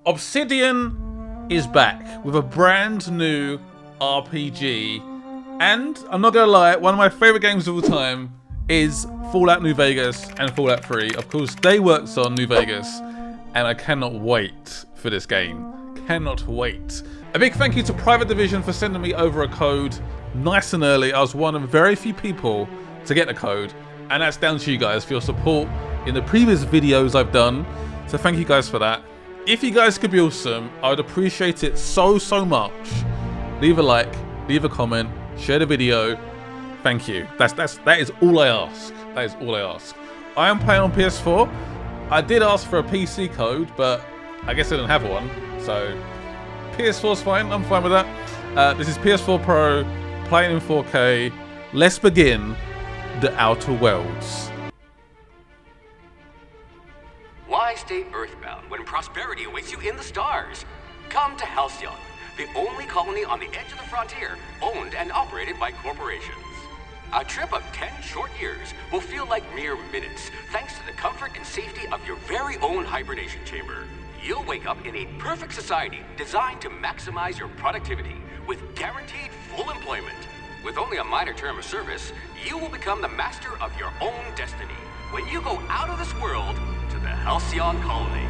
Obsidian is back with a brand new RPG, and I'm not gonna lie, one of my favorite games of all time is Fallout New Vegas and Fallout 3. Of course, they worked on New Vegas, and I cannot wait for this game. Cannot wait. A big thank you to Private Division for sending me over a code nice and early. I was one of very few people to get the code, and that's down to you guys for your support in the previous videos I've done. So thank you guys for that. If you guys could be awesome, I would appreciate it so much. Leave a like, leave a comment, share the video. Thank you. That is all I ask. That is all I ask. I am playing on PS4. I did ask for a PC code, but I guess I didn't have one. So PS4's fine. I'm fine with that. This is PS4 Pro, playing in 4K. Let's begin the Outer Worlds. Why stay earthbound when prosperity awaits you in the stars? Come to Halcyon, the only colony on the edge of the frontier, owned and operated by corporations. A trip of 10 short years will feel like mere minutes, thanks to the comfort and safety of your very own hibernation chamber. You'll wake up in a perfect society designed to maximize your productivity with guaranteed full employment. With only a minor term of service, you will become the master of your own destiny when you go out of this world to the Halcyon colony.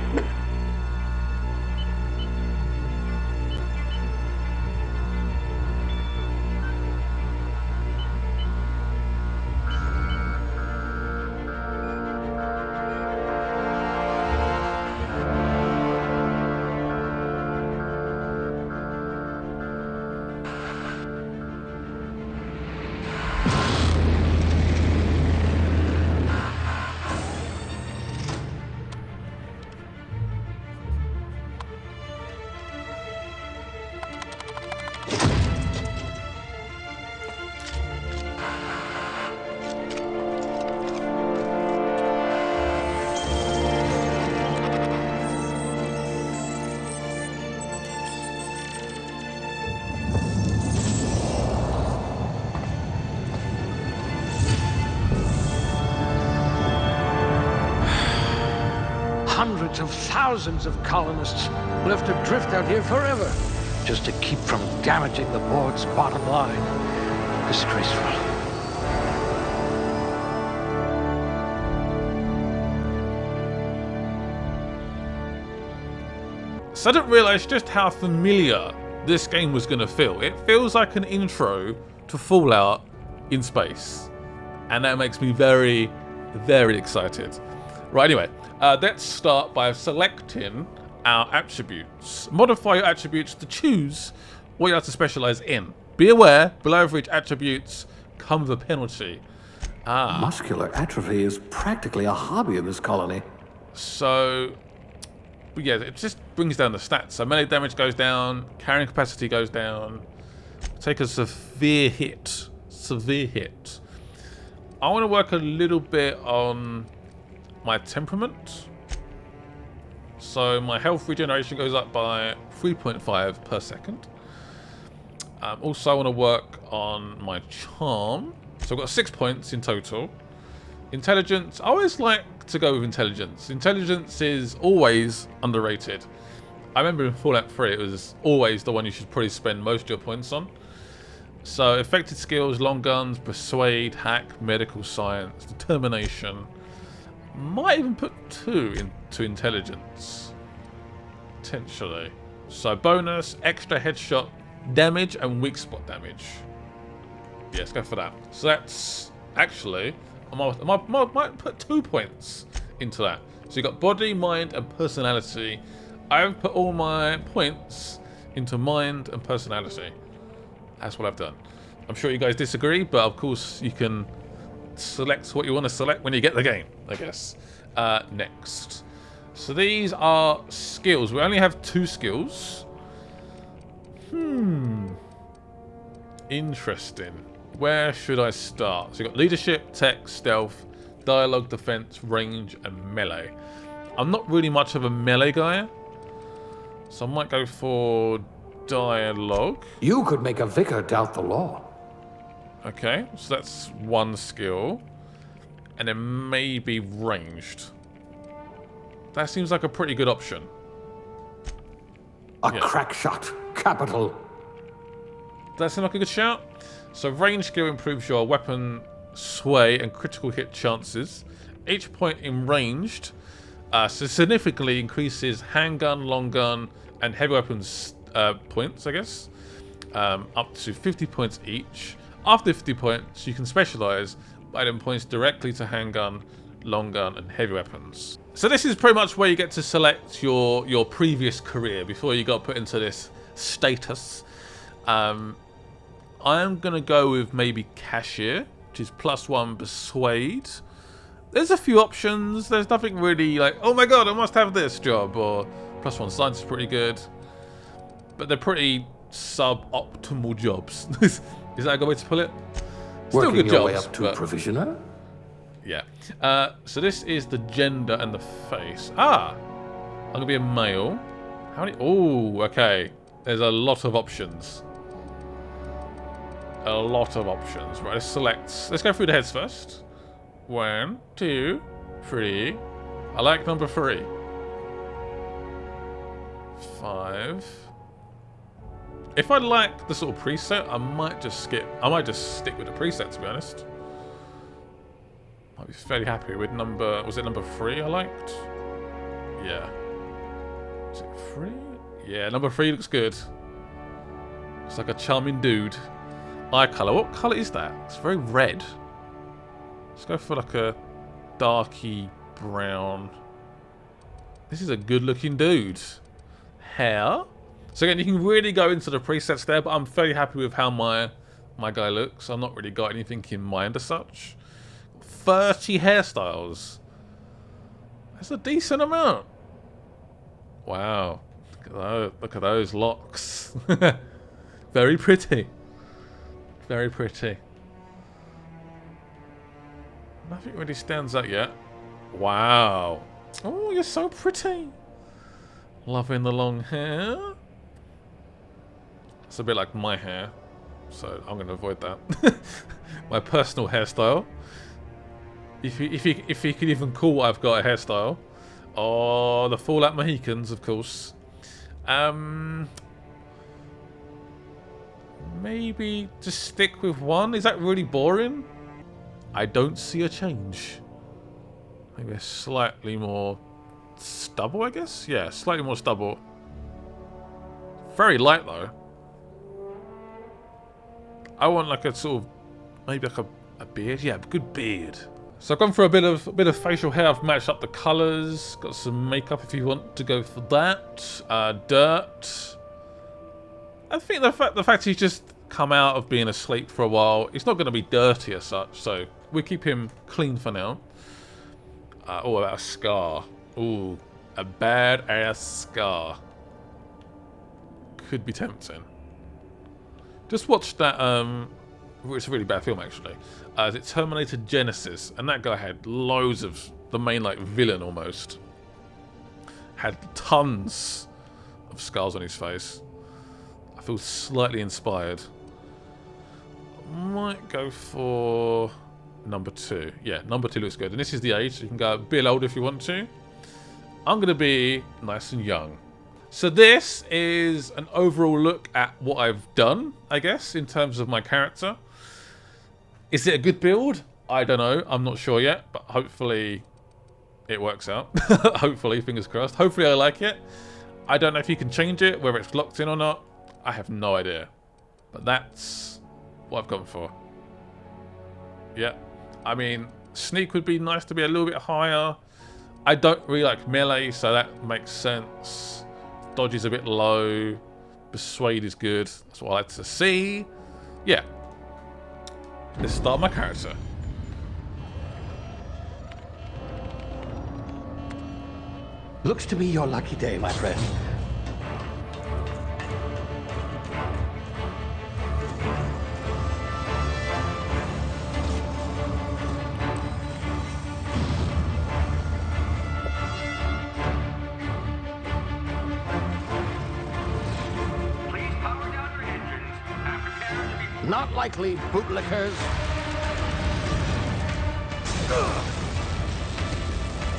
Hundreds of thousands of colonists will have to drift out here forever just to keep from damaging the board's bottom line. Disgraceful. So I didn't realise just how familiar this game was going to feel. It feels like an intro to Fallout in space. And that makes me very, very excited. Right, anyway, let's start by selecting our attributes. Modify your attributes to choose what you have to specialise in. Be aware, below average attributes come with a penalty. Muscular atrophy is practically a hobby in this colony. So, yeah, it just brings down the stats. So melee damage goes down, carrying capacity goes down. Take a severe hit. Severe hit. I want to work a little bit on my temperament. So my health regeneration goes up by 3.5 per second. Also I want to work on my charm. So I've got 6 points in total. Intelligence, I always like to go with intelligence. Intelligence is always underrated. I remember in Fallout 3 it was always the one you should probably spend most of your points on. So effective skills, long guns, persuade, hack, medical science, determination. Might even put 2 into intelligence. Potentially. So bonus, extra headshot damage and weak spot damage. Yeah, let's go for that. So that's actually, I might put 2 points into that. So you've got body, mind and personality. I've put all my points into mind and personality. That's what I've done. I'm sure you guys disagree, but of course you can select what you want to select when you get the game, I guess. Next. So these are skills. We only have 2 skills. Interesting. Where should I start? So you've got leadership, tech, stealth, dialogue, defense, range, and melee. I'm not really much of a melee guy, so I might go for dialogue. You could make a vicar doubt the law. Okay, so that's 1 skill. And then maybe ranged. That seems like a pretty good option. A Yeah. crack shot. Capital. That seem like a good shout. So range skill improves your weapon sway and critical hit chances. Each point in ranged so significantly increases handgun, long gun, and heavy weapons points, I guess, up to 50 points each. After 50 points, you can specialize by adding points directly to handgun, long gun, and heavy weapons. So this is pretty much where you get to select your previous career before you got put into this status. I'm gonna go with maybe cashier, which is +1 persuade. There's a few options. There's nothing really like, oh my god, I must have this job, or +1 science is pretty good, but they're pretty suboptimal jobs. Is that a good way to put it? Still Working good your jobs, way up to but provisioner? yeah. So this is the gender and the face. I'm gonna be a male. How many? Oh, okay. There's a lot of options. A lot of options. Right, let's select. Let's go through the heads first. 1, 2, 3. I like number 3. 5. If I like the sort of preset, I might just skip. I might just stick with the preset, to be honest. Might be fairly happy with number. Was it number 3 I liked? Yeah. Is it 3? Yeah, number 3 looks good. Looks like a charming dude. Eye colour. What colour is that? It's very red. Let's go for like a darky brown. This is a good looking dude. Hair. So again, you can really go into the presets there, but I'm fairly happy with how my guy looks. I've not really got anything in mind as such. 30 hairstyles. That's a decent amount. Wow. Look at those locks. Very pretty. Very pretty. Nothing really stands out yet. Wow. Oh, you're so pretty. Loving the long hair. It's a bit like my hair, so I'm going to avoid that. My personal hairstyle. If you could even call what I've got a hairstyle. Oh, the Fallout Mohicans, of course. Maybe just stick with one. Is that really boring? I don't see a change. Maybe a slightly more stubble, I guess? Yeah, slightly more stubble. Very light, though. I want like a sort of, maybe like a beard. Yeah, a good beard. So I've gone for a bit of facial hair. I've matched up the colours. Got some makeup if you want to go for that. Dirt. I think the fact he's just come out of being asleep for a while, it's not going to be dirty as such. So we keep him clean for now. Oh, about a scar. Ooh, a bad-ass scar. Could be tempting. Just watched that, it's a really bad film actually. Is it Terminator Genesis? And that guy had loads of, the main like villain almost, had tons of scars on his face. I feel slightly inspired. Might go for number 2. Yeah, number 2 looks good. And this is the age, so you can go a bit older if you want to. I'm going to be nice and young. So this is an overall look at what I've done, I guess, in terms of my character. Is it a good build? I don't know. I'm not sure yet, but hopefully it works out. Hopefully, fingers crossed. Hopefully I like it. I don't know if you can change it, whether it's locked in or not. I have no idea. But that's what I've gone for. Yeah. I mean, sneak would be nice to be a little bit higher. I don't really like melee, so that makes sense. Dodge is a bit low. Persuade is good. That's what I like to see. Yeah. Let's start my character. Looks to be your lucky day, my friend. Not likely, bootlickers.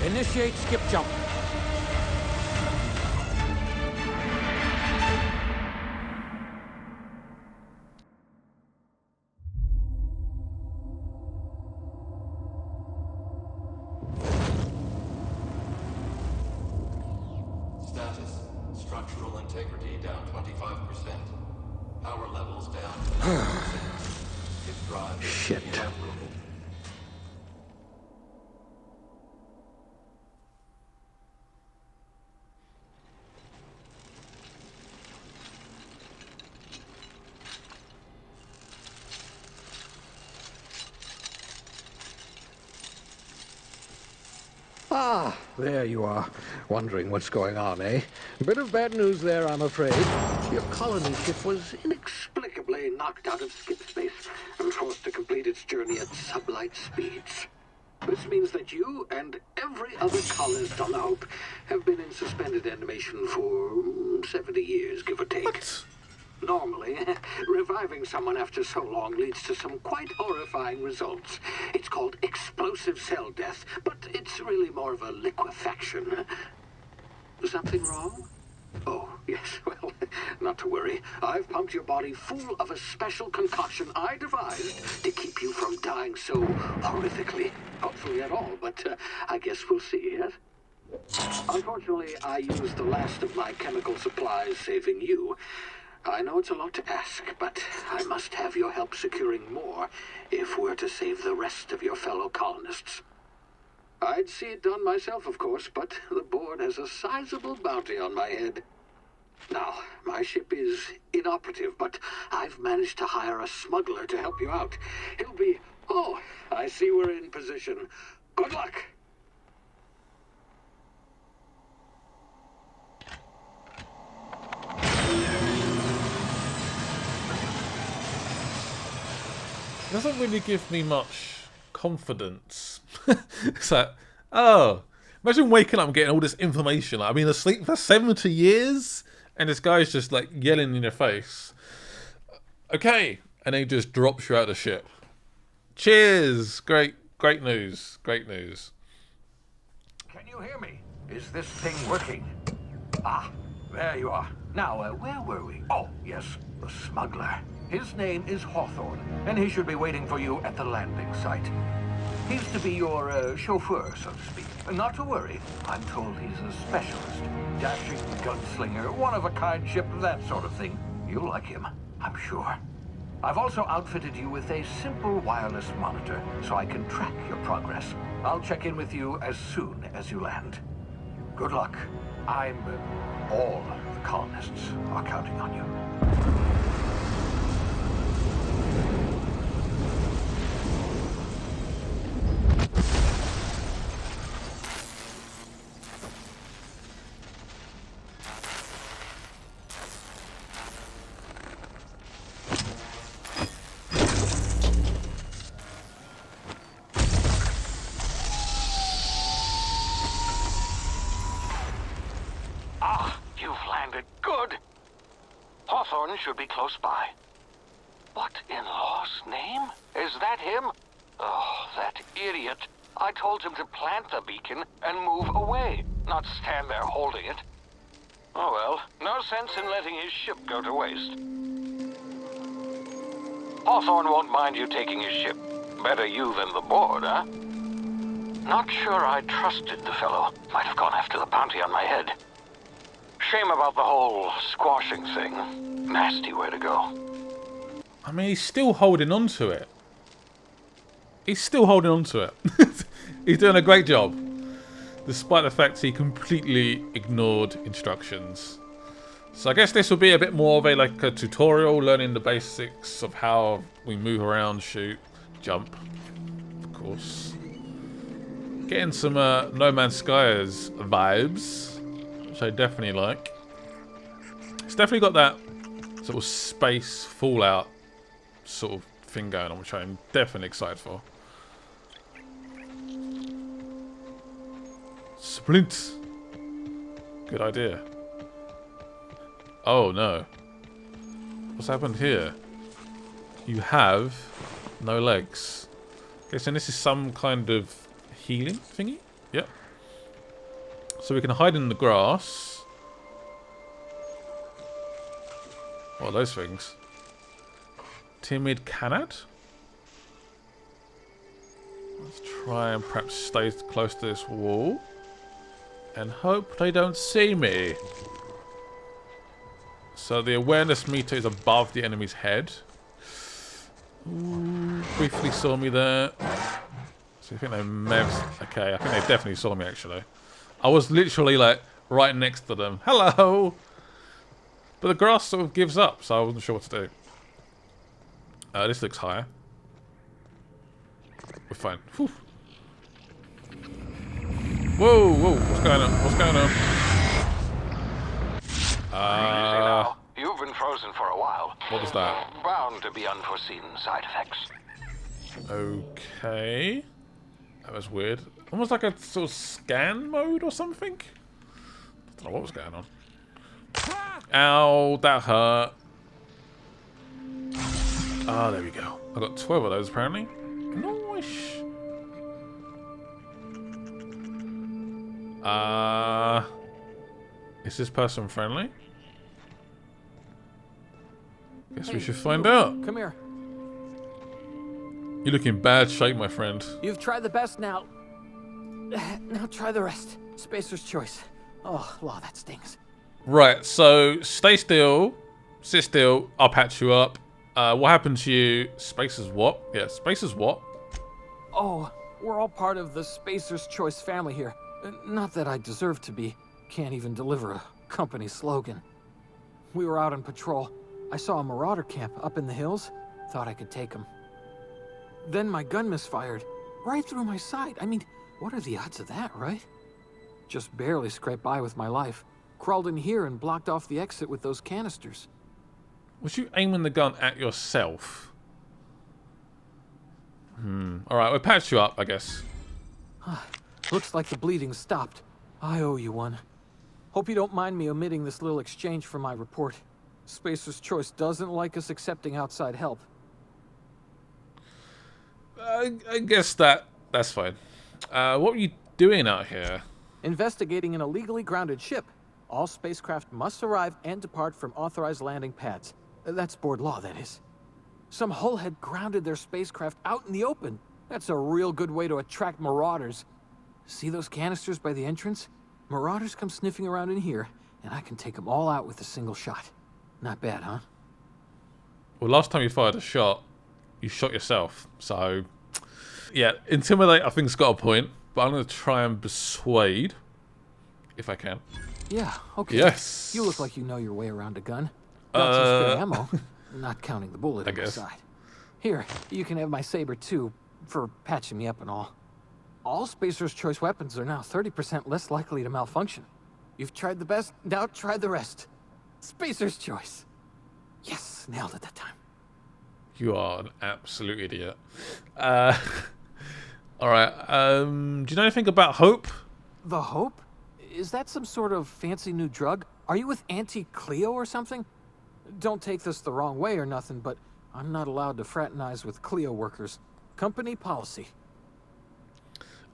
Initiate skip jump. Structural integrity down 25%. Power levels down 20%. If drive is Shit. inoperable. Ah, there you are. Wondering what's going on, eh? Bit of bad news there, I'm afraid. Your colony ship was inexplicably knocked out of skip space and forced to complete its journey at sublight speeds. This means that you and every other colonist on the Hope have been in suspended animation for 70 years, give or take. What? Normally, reviving someone after so long leads to some quite horrifying results. It's called explosive cell death, but it's really more of a liquefaction. Something wrong? Oh, yes, well, not to worry. I've pumped your body full of a special concoction I devised to keep you from dying so horrifically. Hopefully at all, but I guess we'll see, yes? Unfortunately, I used the last of my chemical supplies saving you. I know it's a lot to ask, but I must have your help securing more if we're to save the rest of your fellow colonists. I'd see it done myself, of course, but the board has a sizable bounty on my head. Now, my ship is inoperative, but I've managed to hire a smuggler to help you out. He'll be... Oh, I see we're in position. Good luck! It doesn't really give me much confidence. It's like, oh, imagine waking up and getting all this information. Like, I've been asleep for 70 years, and this guy's just like yelling in your face. Okay, and then he just drops you out of the ship. Cheers! Great news. Great news. Can you hear me? Is this thing working? Ah, there you are. Now, where were we? Oh, yes, the smuggler. His name is Hawthorne, and he should be waiting for you at the landing site. He's to be your chauffeur, so to speak. Not to worry. I'm told he's a specialist. Dashing gunslinger, one-of-a-kind ship, that sort of thing. You'll like him, I'm sure. I've also outfitted you with a simple wireless monitor, so I can track your progress. I'll check in with you as soon as you land. Good luck. All the colonists are counting on you. Should be close by. What in law's name? Is that him? Oh, that idiot. I told him to plant the beacon and move away, not stand there holding it. Oh well, no sense in letting his ship go to waste. Hawthorne won't mind you taking his ship. Better you than the board, huh? Not sure I trusted the fellow. Might have gone after the bounty on my head. Shame about the whole squashing thing. Nasty way to go. I mean, he's still holding on to it. He's still holding on to it. He's doing a great job. Despite the fact he completely ignored instructions. So I guess this will be a bit more of a tutorial, learning the basics of how we move around, shoot, jump, of course. Getting some No Man's Skies vibes, which I definitely like. It's definitely got that sort of space Fallout sort of thing going on, which I'm definitely excited for. Splint. Good idea. Oh no. What's happened here? You have no legs. Okay, so this is some kind of healing thingy? Yep. So we can hide in the grass. What are those things? Timid Canad? Let's try and perhaps stay close to this wall. And hope they don't see me. So the awareness meter is above the enemy's head. Ooh, briefly saw me there. So I think they may have... Okay, I think they definitely saw me, actually. I was literally, like, right next to them. Hello! But the grass sort of gives up, so I wasn't sure what to do. This looks higher. We're fine. Whew. Whoa, whoa, what's going on? What's going on? Easy now. You've been frozen for a while. What was that? Bound to be unforeseen side effects. Okay. That was weird. Almost like a sort of scan mode or something? I don't know what was going on. Ow, that hurt. Ah, there we go. I got 12 of those apparently. Nice. Is this person friendly? Guess we should find out. Come here. You look in bad shape, my friend. You've tried the best now. Now try the rest. Spacer's choice. Oh, wow, that stings. Right, so stay still. Sit still. I'll patch you up. What happened to you? Spacer's what? Yeah, Spacer's what? Oh, we're all part of the Spacer's Choice family here. Not that I deserve to be. Can't even deliver a company slogan. We were out on patrol. I saw a marauder camp up in the hills. Thought I could take him. Then my gun misfired. Right through my side. I mean, what are the odds of that, right? Just barely scraped by with my life. Crawled in here and blocked off the exit with those canisters. Was you aiming the gun at yourself? Alright, we'll patch you up, I guess. Looks like the bleeding stopped. I owe you one. Hope you don't mind me omitting this little exchange from my report. Spacer's Choice doesn't like us accepting outside help. I guess that's fine. What were you doing out here? Investigating an illegally grounded ship. All spacecraft must arrive and depart from authorized landing pads. That's board law, that is. Some hull had grounded their spacecraft out in the open. That's a real good way to attract marauders. See those canisters by the entrance? Marauders come sniffing around in here, and I can take them all out with a single shot. Not bad, huh? Well, last time you fired a shot, you shot yourself. So, yeah, intimidate I think's got a point, but I'm going to try and persuade, if I can. Yeah, okay. Yes. You look like you know your way around a gun. Got some spare ammo, not counting the bullet on the side. Here, you can have my saber too, for patching me up and all. All Spacer's Choice weapons are now 30% less likely to malfunction. You've tried the best, now try the rest. Spacer's Choice. Yes, nailed it that time. You are an absolute idiot. Alright, do you know anything about Hope? The Hope? Is that some sort of fancy new drug? Are you with Auntie Cleo or something? Don't take this the wrong way or nothing, but I'm not allowed to fraternize with Cleo workers. Company policy.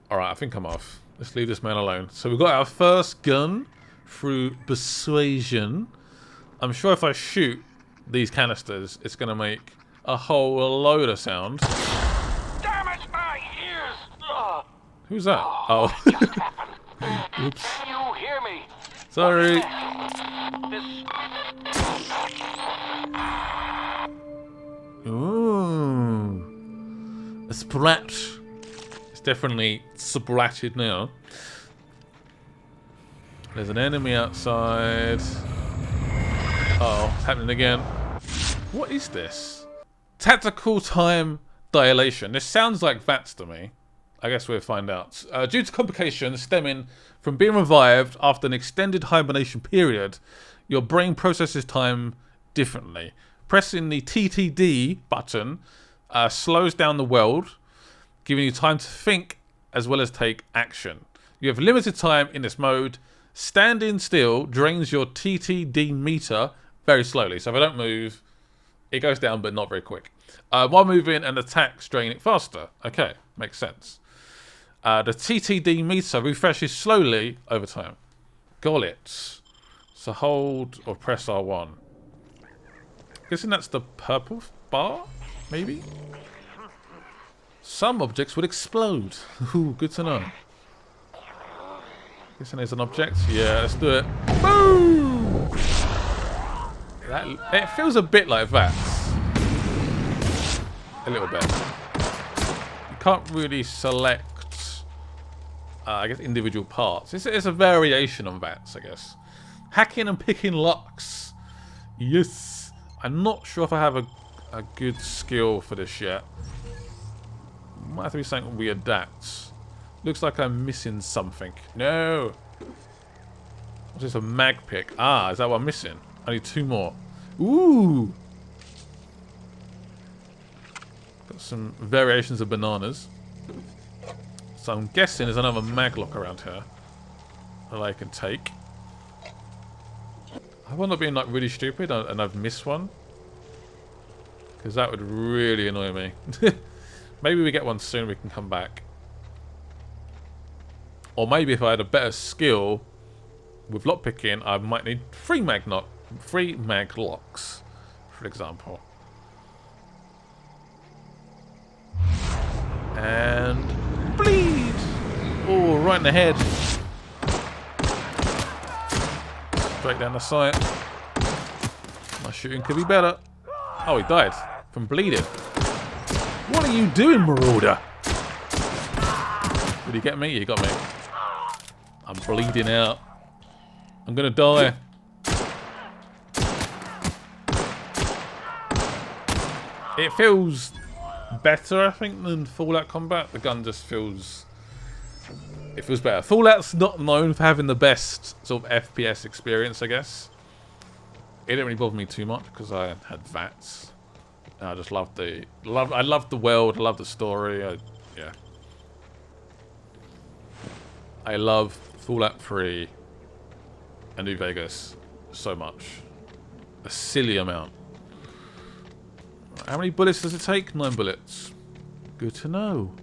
Alright, I think I'm off. Let's leave this man alone. So we've got our first gun through persuasion. I'm sure if I shoot these canisters, it's going to make a whole load of sound. Damn it, my ears! Who's that? Oh. Just happened. Oops. Can you hear me? Sorry. Ooh. A splat. It's definitely splatted now. There's an enemy outside. Uh-oh, it's happening again. What is this? Tactical time dilation. This sounds like VATS to me. I guess we'll find out. Due to complications stemming from being revived after an extended hibernation period, your brain processes time differently. Pressing the TTD button slows down the world, giving you time to think as well as take action. You have limited time in this mode. Standing still drains your TTD meter very slowly. So if I don't move, it goes down, but not very quick. While moving, and attacks drain it faster. Okay, makes sense. The TTD meter refreshes slowly over time. Got it. So hold or press R1. Guessing that's the purple bar, maybe? Some objects would explode. Ooh, good to know. Guessing there's an object. Yeah, let's do it. Boom! It feels a bit like VATS. A little bit. You can't really select, I guess, individual parts. It's a variation on VATS, I guess. Hacking and picking locks. Yes. I'm not sure if I have a good skill for this yet. Might have to be something we adapt. Looks like I'm missing something. No. What's this, a mag pick? Ah, is that what I'm missing? I need 2 more. Ooh. Got some variations of bananas. So I'm guessing there's another mag lock around here that I can take. I want not being like really stupid and I've missed one. Because that would really annoy me. Maybe we get one soon, we can come back. Or maybe if I had a better skill with lockpicking, I might need 3 mag locks, for example. And bleed! Oh, right in the head. Straight down the sight. My shooting could be better. Oh, he died from bleeding. What are you doing, Marauder? Did he get me? He got me. I'm bleeding out. I'm gonna die. It feels better, I think, than Fallout combat. The gun just feels... It feels better. Fallout's not known for having the best sort of FPS experience, I guess. It didn't really bother me too much because I had VATS. And I just loved I loved the world. I loved the story. Yeah. I love Fallout 3 and New Vegas so much. A silly amount. How many bullets does it take? 9 bullets. Good to know.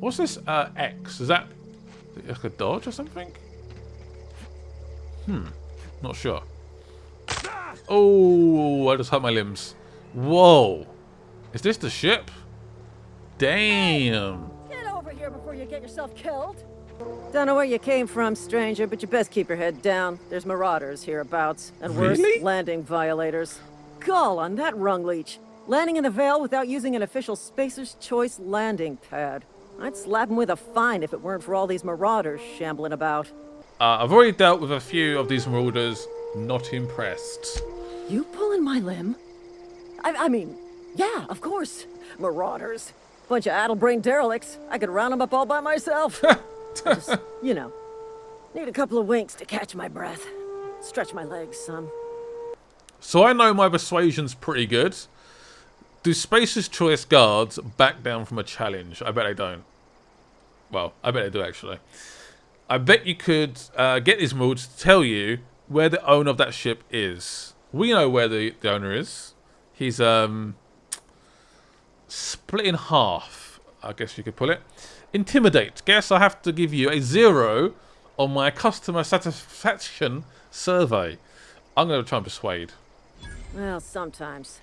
What's this X? Is that like a dodge or something? Not sure. Oh, I just hurt my limbs. Whoa. Is this the ship? Damn. Get over here before you get yourself killed. Don't know where you came from, stranger, but you best keep your head down. There's marauders hereabouts, and worse, Really? landing violators. Gall on that rung leech. Landing in the Vale without using an official Spacer's Choice landing pad. I'd slap him with a fine if it weren't for all these marauders shambling about. I've already dealt with a few of these marauders. Not impressed. You pulling my limb? I mean, yeah, of course. Marauders. Bunch of addle-brained derelicts. I could round them up all by myself. Just, you know, need a couple of winks to catch my breath. Stretch my legs, son. So I know my persuasion's pretty good. Do Spacer's Choice guards back down from a challenge? I bet they don't. Well, I bet they do, actually. I bet you could get these marauders to tell you where the owner of that ship is. We know where the owner is. He's split in half, I guess you could put it. Intimidate. Guess I have to give you a 0 on my customer satisfaction survey. I'm going to try and persuade. Well, sometimes.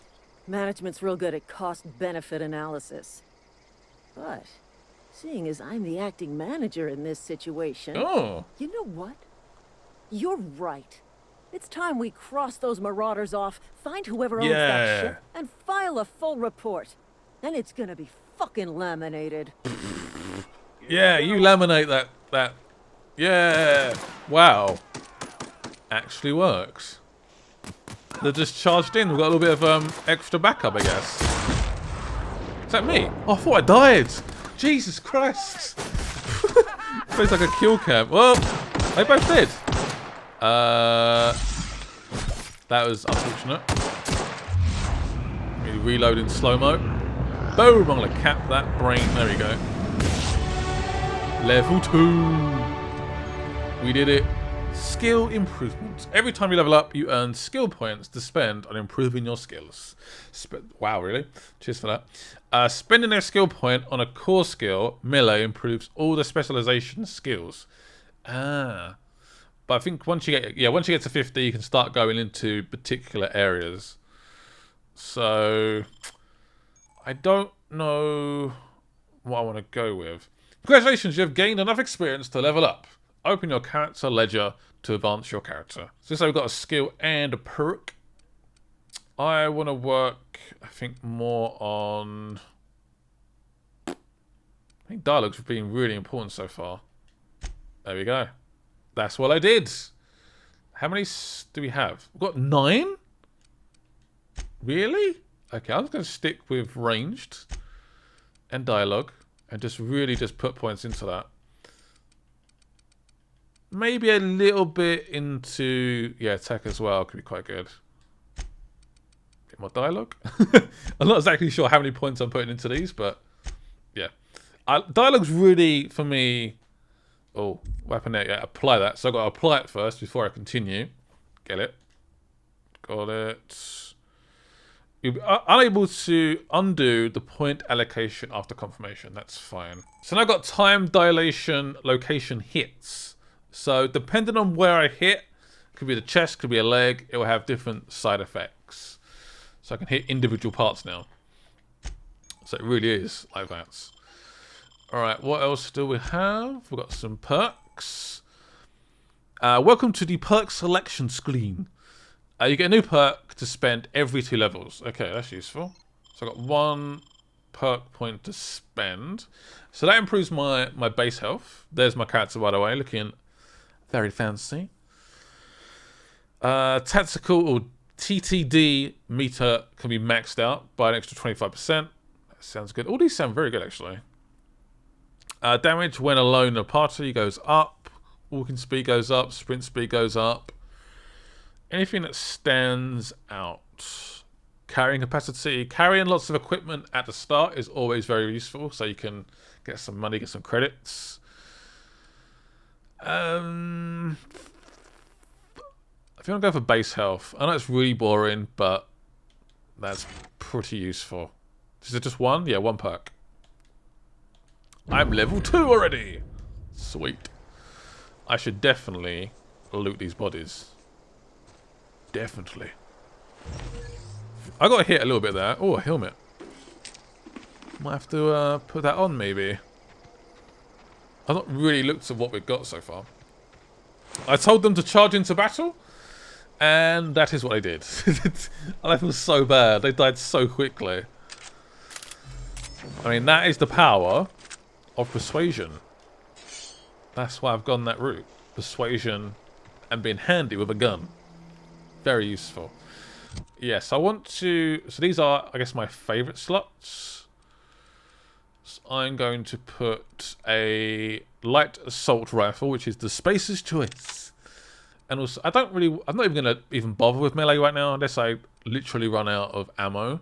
Management's real good at cost-benefit analysis. But, seeing as I'm the acting manager in this situation... Oh. You know what? You're right. It's time we cross those marauders off, find whoever owns that ship, and file a full report. Then it's gonna be fucking laminated. Yeah, you laminate that. Yeah. Wow. Actually works. They're just charged in. We've got a little bit of extra backup, I guess. Is that me? Oh, I thought I died. Jesus Christ. Plays like a kill cam. Well, they both did. That was unfortunate. Really reload in slow-mo. Boom! I'm gonna cap that brain. There we go. Level 2. We did it. Skill improvement. Every time you level up, you earn skill points to spend on improving your skills. Wow, really? Cheers for that. Spending a skill point on a core skill, melee, improves all the specialization skills. Ah. But I think once you get to 50, you can start going into particular areas. So I don't know what I want to go with. Congratulations, you have gained enough experience to level up. Open your character ledger to advance your character. Since I've got a skill and a perk, I want to work, I think, more on... I think dialogue's been really important so far. There we go. That's what I did. How many do we have? We've got 9? Really? Okay, I'm going to stick with ranged and dialogue and just really just put points into that. Maybe a little bit into, yeah, tech as well could be quite good. Bit more dialogue. I'm not exactly sure how many points I'm putting into these, but yeah. Dialogue's really, for me... Oh, weapon there, yeah, apply that. So I've got to apply it first before I continue. Get it. Got it. You'll be unable to undo the point allocation after confirmation. That's fine. So now I've got time dilation location hits. So depending on where I hit, could be the chest, could be a leg, it will have different side effects. So I can hit individual parts now. So it really is like that. Alright, what else do we have? We've got some perks. Welcome to the perk selection screen. You get a new perk to spend every 2 levels. Okay, that's useful. So I've got 1 perk point to spend. So that improves my base health. There's my character, by the way, looking very fancy. Tactical or TTD meter can be maxed out by an extra 25%. That sounds good. All these sound very good, actually. Damage when alone in a party goes up. Walking speed goes up. Sprint speed goes up. Anything that stands out. Carrying capacity. Carrying lots of equipment at the start is always very useful. So you can get some money, get some credits. If you want to go for base health. I know it's really boring, but that's pretty useful. Is it just 1? Yeah, 1 perk. I'm level 2 already. Sweet. I should definitely loot these bodies. Definitely. I got hit a little bit there. Oh, a helmet. Might have to put that on, maybe. I've not really looked at what we've got so far. I told them to charge into battle, and that is what I did. I feel so bad. They died so quickly. I mean, that is the power of persuasion. That's why I've gone that route. Persuasion and being handy with a gun. Very useful. Yes, I want to... So these are, I guess, my favourite slots. So I'm going to put a light assault rifle, which is the Spacer's choice. And also, I'm not even going to even bother with melee right now, unless I literally run out of ammo.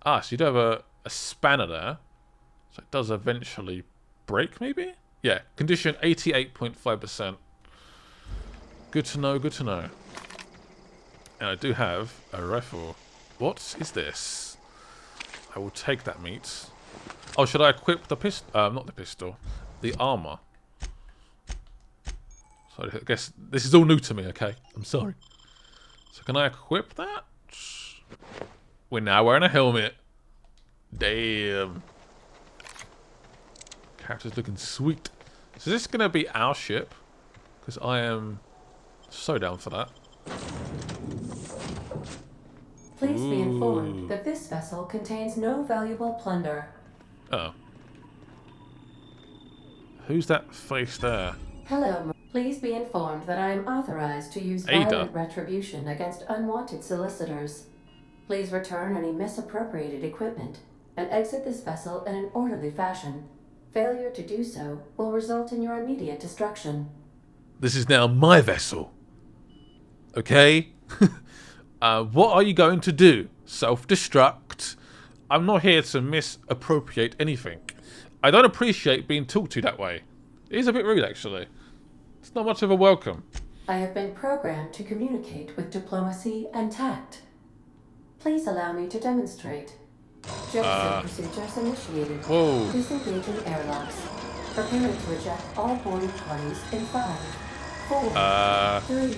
Ah, so you do have a spanner there. So it does eventually break, maybe? Yeah, condition 88.5%. Good to know, good to know. And I do have a rifle. What is this? I will take that meat. Oh, should I equip the pistol? Not the pistol. The armor. So I guess this is all new to me, okay? I'm sorry. So can I equip that? We're now wearing a helmet. Damn. Character's looking sweet. So is this going to be our ship? Because I am so down for that. Please be informed that this vessel contains no valuable plunder. Oh. Who's that face there? Hello. Please be informed that I am authorized to use violent retribution against unwanted solicitors. Please return any misappropriated equipment and exit this vessel in an orderly fashion. Failure to do so will result in your immediate destruction. This is now my vessel. Okay? What are you going to do? Self-destruct? I'm not here to misappropriate anything. I don't appreciate being talked to that way. It is a bit rude, actually. It's not much of a welcome. I have been programmed to communicate with diplomacy and tact. Please allow me to demonstrate. Jettison procedures initiated. Whoa. Disengaging airlocks. Preparing to eject all boarding parties in 5, 4, 3,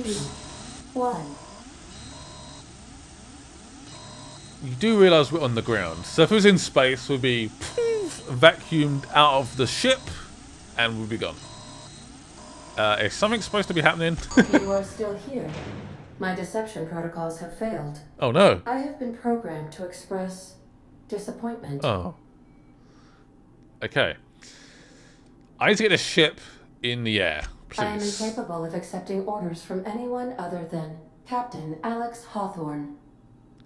2, 1. You do realise we're on the ground. So if it was in space, we'd be vacuumed out of the ship and we'd be gone. Is something supposed to be happening? You are still here. My deception protocols have failed. Oh no. I have been programmed to express disappointment. Oh. Okay. I need to get a ship in the air, I am please. incapable of accepting orders from anyone other than Captain Alex Hawthorne.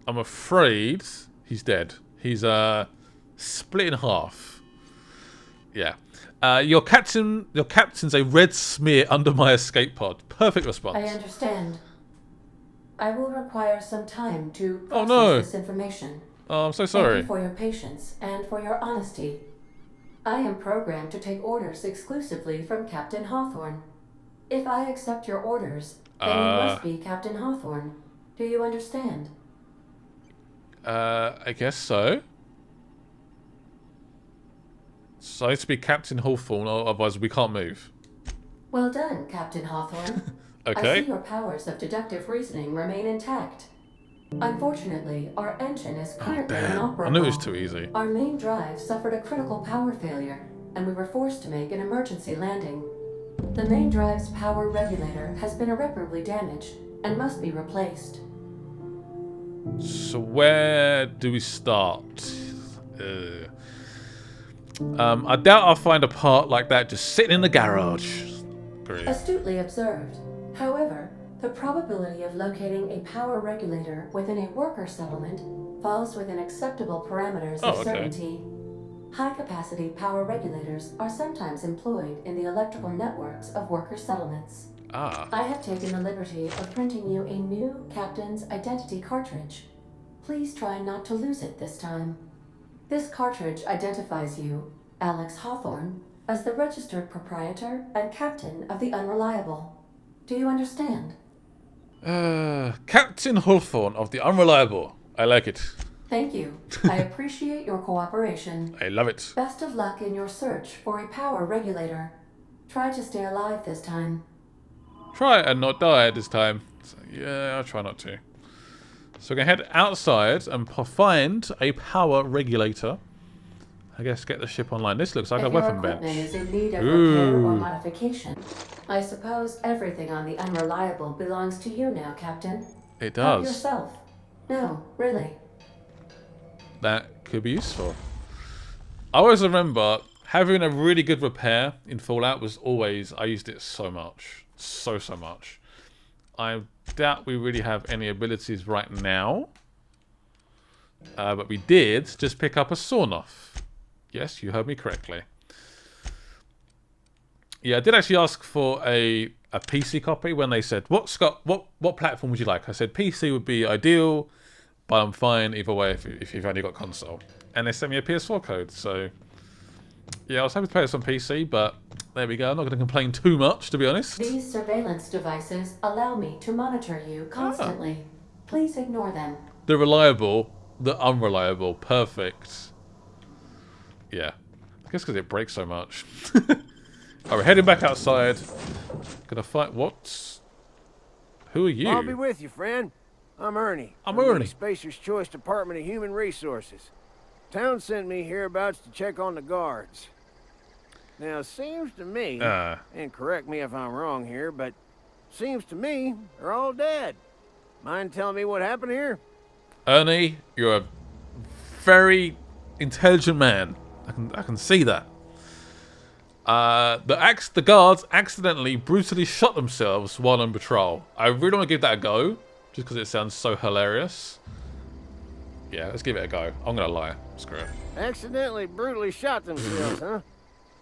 I'm afraid he's dead. He's split in half. Yeah. Your captain's a red smear under my escape pod. Perfect response. I understand. I will require some time to Oh, process no. this information. Oh, I'm so Thank sorry. you for your patience and for your honesty. I am programmed to take orders exclusively from Captain Hawthorne. If I accept your orders, then you must be Captain Hawthorne. Do you understand? I guess so. So I need to be Captain Hawthorne, or otherwise we can't move. Well done, Captain Hawthorne. Okay. I see your powers of deductive reasoning remain intact. Unfortunately, our engine is currently inoperable. I knew it was too easy. Our main drive suffered a critical power failure, and we were forced to make an emergency landing. The main drive's power regulator has been irreparably damaged and must be replaced. So where do we start? I doubt I'll find a part like that just sitting in the garage. Great. Astutely observed. However, the probability of locating a power regulator within a worker settlement falls within acceptable parameters of certainty. High-capacity power regulators are sometimes employed in the electrical networks of worker settlements. I have taken the liberty of printing you a new captain's identity cartridge. Please try not to lose it this time. This cartridge identifies you, Alex Hawthorne, as the registered proprietor and captain of the Unreliable. Do you understand? Captain Hawthorne of the Unreliable. I like it. Thank you. I appreciate your cooperation. I love it. Best of luck in your search for a power regulator. Try to stay alive this time. Try and not die this time. So, yeah, I'll try not to. So we're going to head outside and find a power regulator. I guess get the ship online. This looks like a weapon bench. If your equipment is in need of repair or modification, I suppose everything on the Unreliable belongs to you now, Captain. It Help does. yourself. No, really. That could be useful. I always remember having a really good repair in Fallout was always... I used it so much. So much. I doubt we really have any abilities right now. But we did just pick up a sawn-off. Yes, you heard me correctly. Yeah, I did actually ask for a PC copy when they said, what platform would you like? I said PC would be ideal, but I'm fine either way if you've only got console. And they sent me a PS4 code, so... Yeah, I was happy to play this on PC, but there we go. I'm not going to complain too much, to be honest. These surveillance devices allow me to monitor you constantly. Please ignore them. The reliable, the unreliable, perfect. Yeah, I guess because it breaks so much. Alright, we're heading back outside. Gonna fight... What? Who are you? I'll be with you, friend. I'm Ernie. I'm Ernie. The Spacer's Choice Department of Human Resources. Town sent me hereabouts to check on the guards. Now, seems to me, and correct me if I'm wrong here, but seems to me they're all dead. Mind telling me what happened here? Ernie, you're a very intelligent man. I can see that. The guards accidentally brutally shot themselves while on patrol. I really want to give that a go, just because it sounds so hilarious. Yeah, let's give it a go. I'm gonna lie. Screw it. Accidentally brutally shot themselves, huh?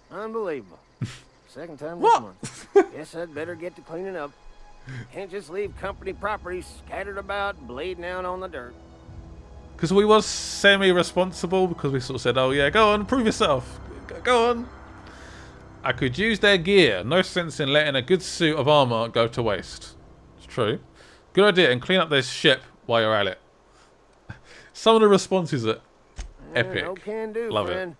Unbelievable. Second time this month. Guess I'd better get to cleaning up. Can't just leave company property scattered about, bleeding out on the dirt. Because we was semi-responsible, because we sort of said, oh yeah, go on, prove yourself. Go on. I could use their gear. No sense in letting a good suit of armor go to waste. It's true. Good idea, and clean up this ship while you're at it. Some of the responses are epic. No can do, Love friend.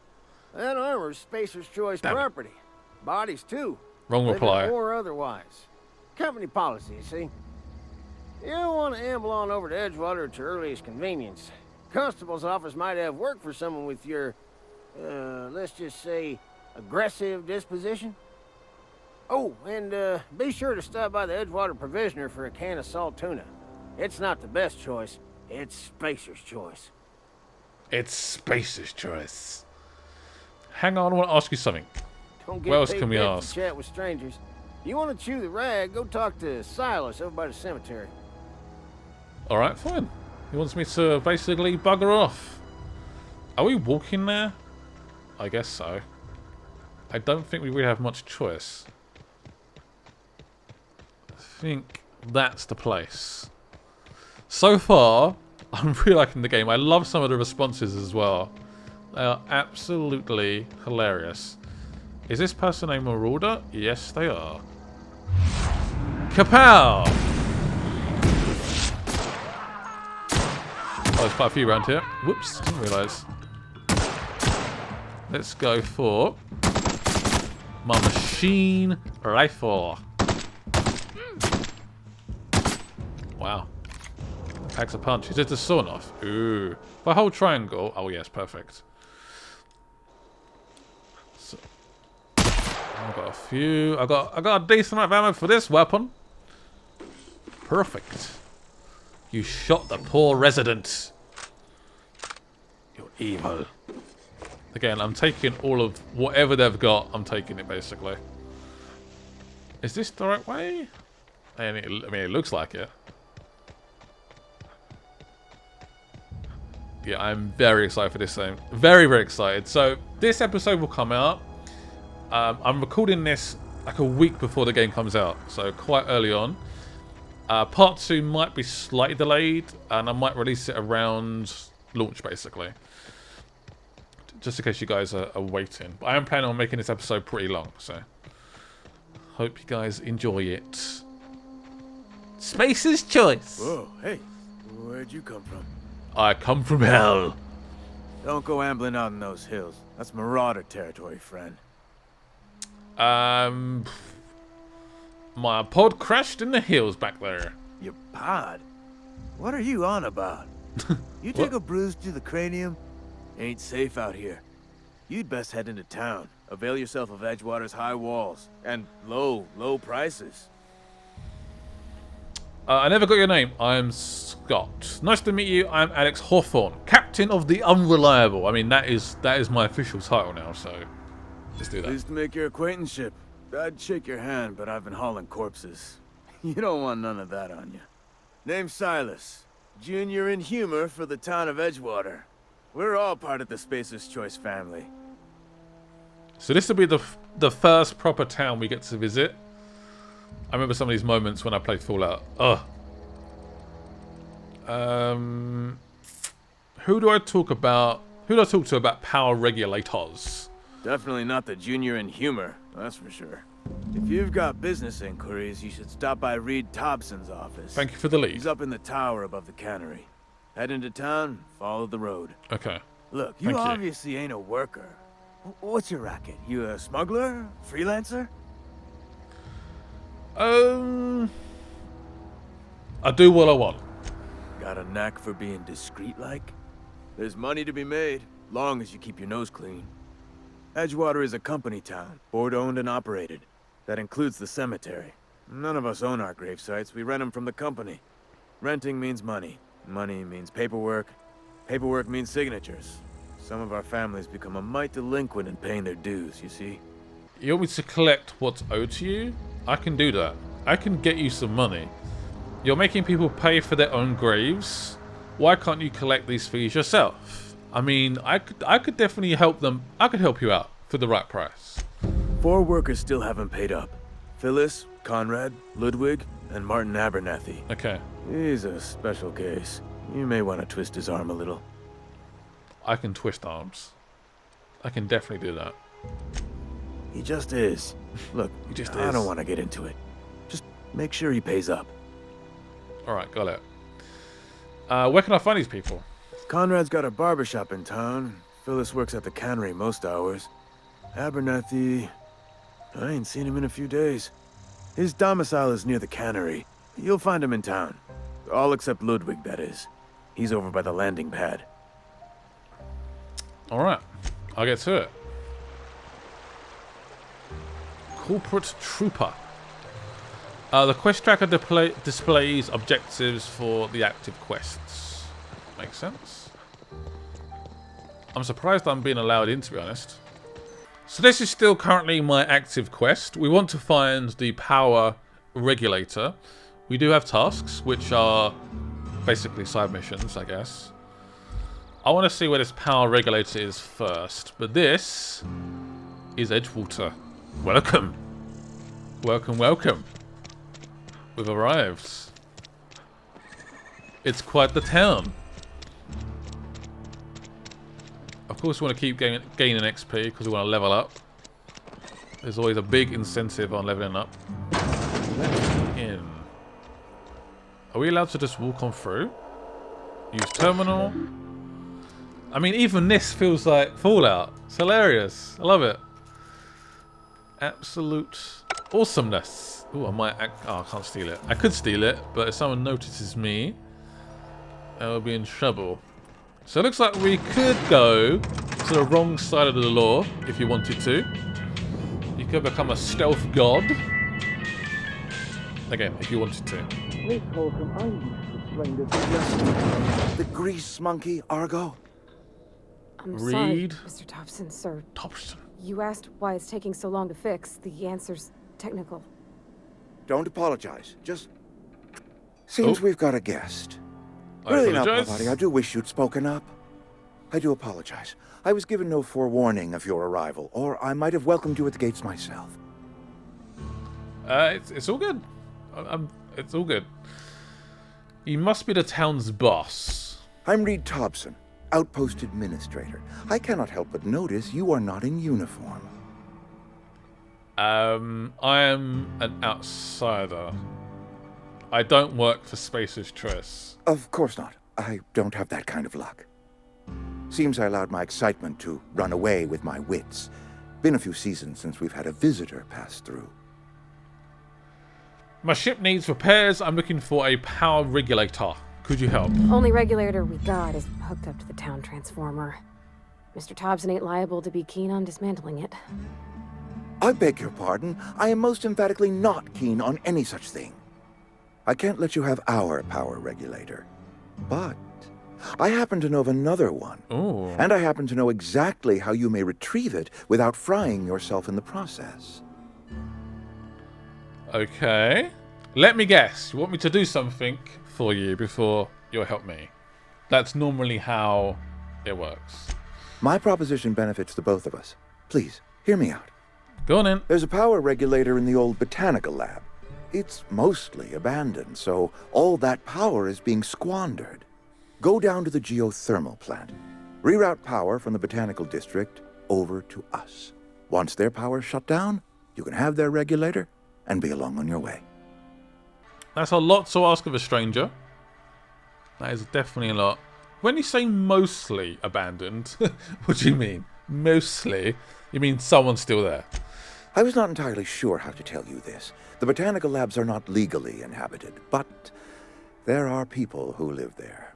That armor's Spacer's Choice property. Bodies, too. Wrong reply. Living or otherwise. Company policy, you see. You don't want to amble on over to Edgewater at your earliest convenience. Constable's office might have work for someone with your, let's just say, aggressive disposition. Oh, and be sure to stop by the Edgewater Provisioner for a can of salt tuna. It's not the best choice. It's Spacer's choice. It's Spacer's choice. Hang on, I want to ask you something. Don't get What else paid can we dead to ask? chat with strangers. You want to chew the rag, go talk to Silas over by the cemetery. Alright, fine. He wants me to basically bugger off. Are we walking there? I guess so. I don't think we really have much choice. I think that's the place. So far, I'm really liking the game. I love some of the responses as well. They are absolutely hilarious. Is this person a marauder? Yes, they are. Kapow! Oh, there's quite a few around here. Whoops, didn't realise. Let's go for my machine rifle. Wow. Packs a punch. Is it the sawn off? Ooh. If I hold triangle. Oh yes, perfect. So, I've got a few. I got a decent amount of ammo for this weapon. Perfect. You shot the poor resident. You're evil. Again, I'm taking all of whatever they've got. I'm taking it basically. Is this the right way? I mean, it looks like it. Yeah, I'm very excited for this thing. Very, very excited. So this episode will come out. I'm recording this like a week before the game comes out, so quite early on. Part 2 might be slightly delayed, and I might release it around launch, basically. Just in case you guys are waiting. But I am planning on making this episode pretty long, so hope you guys enjoy it. Spacer's choice. Whoa, hey, where'd you come from? I come from hell. Don't go ambling out in those hills. That's marauder territory, friend. My pod crashed in the hills back there. Your pod? What are you on about? You take a bruise to the cranium? Ain't safe out here. You'd best head into town. Avail yourself of Edgewater's high walls and low prices. I never got your name. I'm Scott. Nice to meet you. I'm Alex Hawthorne, Captain of the Unreliable. I mean, that is my official title now, so let's do that. Pleased to make your acquaintanceship. I'd shake your hand, but I've been hauling corpses. You don't want none of that on you. Name's Silas. Junior in humor for the town of Edgewater. We're all part of the Spacer's Choice family. So this will be the first proper town we get to visit. I remember some of these moments when I played Fallout. Ugh. Who do I talk about? Who do I talk to about power regulators? Definitely not the junior in humor, that's for sure. If you've got business inquiries, you should stop by Reed Thompson's office. Thank you for the lead. He's up in the tower above the cannery. Head into town, follow the road. Okay. Look, you obviously ain't a worker. What's your racket? You a smuggler? Freelancer? I do what I want. Got a knack for being discreet-like? There's money to be made, long as you keep your nose clean. Edgewater is a company town, board-owned and operated. That includes the cemetery. None of us own our grave sites, we rent them from the company. Renting means money. Money means paperwork. Paperwork means signatures. Some of our families become a mite delinquent in paying their dues, you see? You want me to collect what's owed to you? I can do that. I can get you some money. You're making people pay for their own graves. Why can't you collect these fees yourself? I mean, I could definitely help them. I could help you out for the right price. 4 workers still haven't paid up. Phyllis, Conrad, Ludwig, and Martin Abernathy. Okay. He's a special case. You may want to twist his arm a little. I can twist arms. I can definitely do that. He just is. Look, I don't want to get into it. Just make sure he pays up. Alright, got it. Where can I find these people? Conrad's got a barbershop in town. Phyllis works at the cannery most hours. Abernathy... I ain't seen him in a few days. His domicile is near the cannery. You'll find him in town. All except Ludwig, that is. He's over by the landing pad. Alright, I'll get to it. Corporate Trooper. The quest tracker displays objectives for the active quests. Makes sense. I'm surprised I'm being allowed in, to be honest. So this is still currently my active quest. We want to find the power regulator. We do have tasks, which are basically side missions, I guess. I want to see where this power regulator is first, but this is Edgewater. Welcome. Welcome, welcome. We've arrived. It's quite the town. Of course, we want to keep gaining XP because we want to level up. There's always a big incentive on leveling up. Let's in. Are we allowed to just walk on through? Use terminal. I mean, even this feels like Fallout. It's hilarious. I love it. Absolute awesomeness. Oh, I might. Oh, I can't steal it. I could steal it, but if someone notices me, I will be in trouble. So it looks like we could go to the wrong side of the law if you wanted to. You could become a stealth god. Again, if you wanted to. The grease monkey, Argo? I'm Reed. sorry, Mr. Thompson, sir. Thompson. You asked why it's taking so long to fix. The answer's technical. Don't apologize. Just... Seems we've got a guest. Really now, Parvati, I do wish you'd spoken up. I do apologize. I was given no forewarning of your arrival, or I might have welcomed you at the gates myself. It's all good. It's all good. You must be the town's boss. I'm Reed Thompson, Outpost Administrator. I cannot help but notice you are not in uniform. I am an outsider. I don't work for Spacer's Choice. Of course not. I don't have that kind of luck. Seems I allowed my excitement to run away with my wits. Been a few seasons since we've had a visitor pass through. My ship needs repairs. I'm looking for a power regulator. Could you help? Only regulator we got is hooked up to the town transformer. Mr. Thompson ain't liable to be keen on dismantling it. I beg your pardon. I am most emphatically not keen on any such thing. I can't let you have our power regulator. But I happen to know of another one. Ooh. And I happen to know exactly how you may retrieve it without frying yourself in the process. Okay. Let me guess. You want me to do something for you before you'll help me? That's normally how it works. My proposition benefits the both of us. Please, hear me out. Go on in. There's a power regulator in the old botanical lab. It's mostly abandoned, so all that power is being squandered. Go down to the geothermal plant. Reroute power from the botanical district over to us. Once their power's shut down, you can have their regulator and be along on your way. That's a lot to ask of a stranger. That is definitely a lot. When you say mostly abandoned, what do you mean? Mostly? You mean someone's still there? I was not entirely sure how to tell you this. The botanical labs are not legally inhabited, but there are people who live there.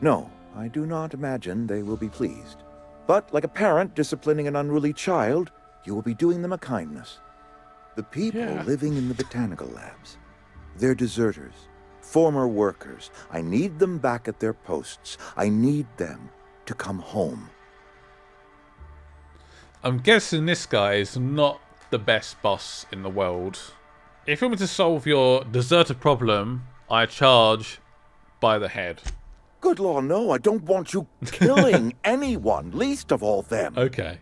No, I do not imagine they will be pleased. But like a parent disciplining an unruly child, you will be doing them a kindness. The people living in the botanical labs, they're deserters, former workers. I need them back at their posts. I need them to come home. I'm guessing this guy is not the best boss in the world. If you want me to solve your deserter problem, I charge by the head. Good law, no. I don't want you killing anyone, least of all them. Okay.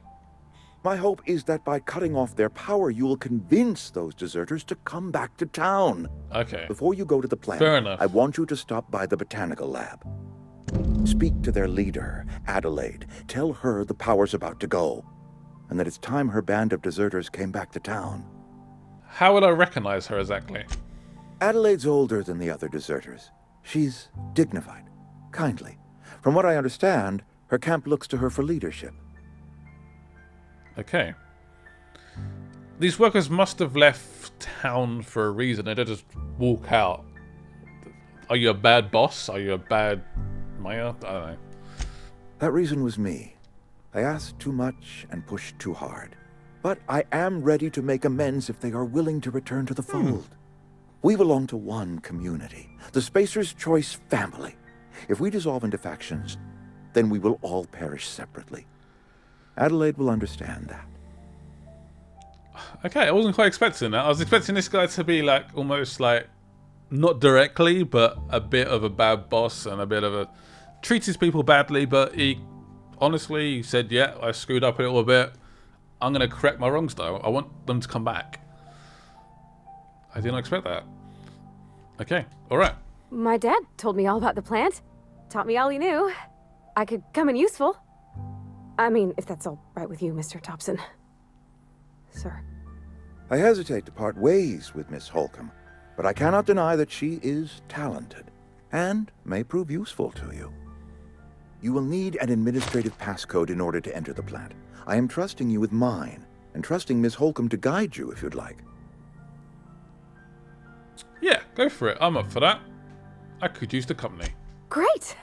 My hope is that by cutting off their power, you will convince those deserters to come back to town. Okay. Before you go to the plant, Fair enough. I want you to stop by the botanical lab. Speak to their leader, Adelaide. Tell her the power's about to go, and that it's time her band of deserters came back to town. How will I recognize her exactly? Adelaide's older than the other deserters. She's dignified, kindly. From what I understand, her camp looks to her for leadership. Okay. These workers must have left town for a reason. They don't just walk out. Are you a bad boss? Are you a bad mayor? I don't know. That reason was me. I asked too much and pushed too hard. But I am ready to make amends if they are willing to return to the fold. We belong to one community, the Spacer's Choice family. If we dissolve into factions, then we will all perish separately. Adelaide will understand that. Okay, I wasn't quite expecting that. I was expecting this guy to be like almost like not directly, but a bit of a bad boss and a bit of a treats his people badly. But he honestly said, "Yeah, I screwed up a little bit. I'm gonna correct my wrongs, though. I want them to come back." I did not expect that. Okay, all right. My dad told me all about the plant. Taught me all he knew. I could come in useful. I mean, if that's all right with you, Mr. Thompson. Sir. I hesitate to part ways with Miss Holcomb, but I cannot deny that she is talented and may prove useful to you. You will need an administrative passcode in order to enter the plant. I am trusting you with mine, and trusting Miss Holcomb to guide you if you'd like. Yeah, go for it. I'm up for that. I could use the company. Great!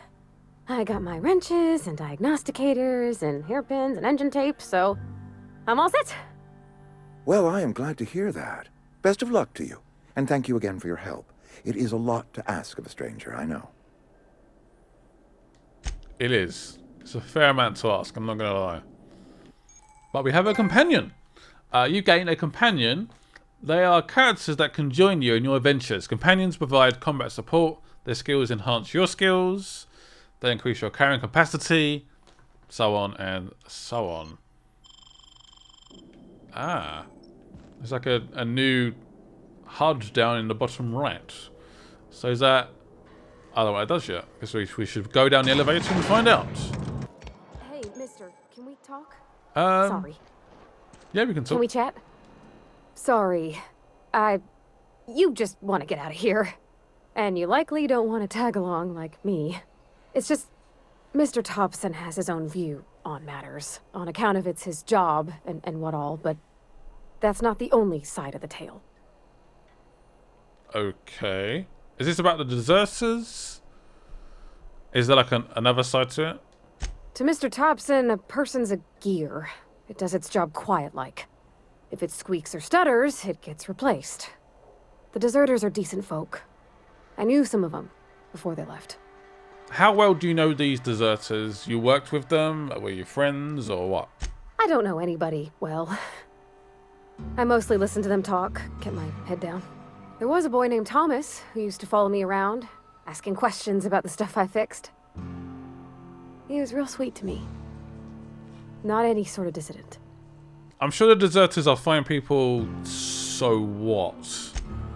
I got my wrenches and diagnosticators and hairpins and engine tape, so I'm all set. Well, I am glad to hear that. Best of luck to you, and thank you again for your help. It is a lot to ask of a stranger, I know. It is. It's a fair amount to ask, I'm not going to lie. But we have a companion. You gain a companion. They are characters that can join you in your adventures. Companions provide combat support. Their skills enhance your skills. They increase your carrying capacity. So on and so on. Ah. There's like a new HUD down in the bottom right. So is that... I don't know what it does yet. I guess we should go down the elevator and find out. Hey, mister, can we talk? Sorry. Yeah, we can talk. Can we chat? Sorry. You just want to get out of here. And you likely don't want to tag along like me. It's just... Mr. Thompson has his own view on matters. On account of it's his job and what all, but... That's not the only side of the tale. Okay. Is this about the deserters? Is there like another side to it? To Mr. Thompson, a person's a gear. It does its job quiet-like. If it squeaks or stutters, it gets replaced. The deserters are decent folk. I knew some of them before they left. How well do you know these deserters? You worked with them? Were you friends or what? I don't know anybody well. I mostly listen to them talk, kept my head down. There was a boy named Thomas who used to follow me around, asking questions about the stuff I fixed. He was real sweet to me. Not any sort of dissident. I'm sure the deserters are fine people, so what?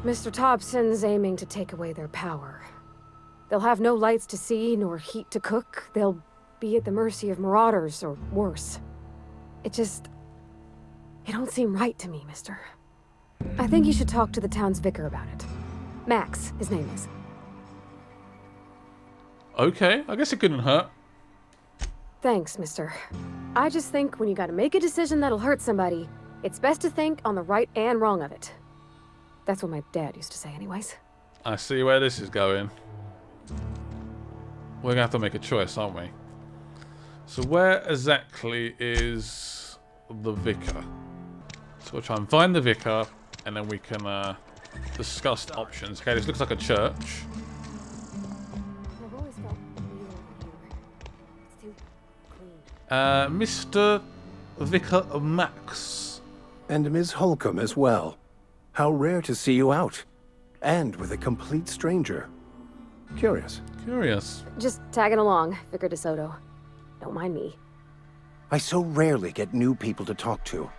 Mr. Thompson's aiming to take away their power. They'll have no lights to see, nor heat to cook. They'll be at the mercy of marauders, or worse. It don't seem right to me, mister. I think you should talk to the town's vicar about it. Max, his name is. Okay, I guess it couldn't hurt. Thanks, mister. I just think when you gotta make a decision that'll hurt somebody, it's best to think on the right and wrong of it. That's what my dad used to say anyways. I see where this is going. We're gonna have to make a choice, aren't we? So where exactly is the vicar? So we'll try and find the vicar, and then we can discuss the options. Okay, this looks like a church. I've always felt weird here. It's too clean. Mr. Vicar Max. And Ms. Holcomb as well. How rare to see you out. And with a complete stranger. Curious. Curious. Just tagging along, Vicar DeSoto. Don't mind me. I so rarely get new people to talk to.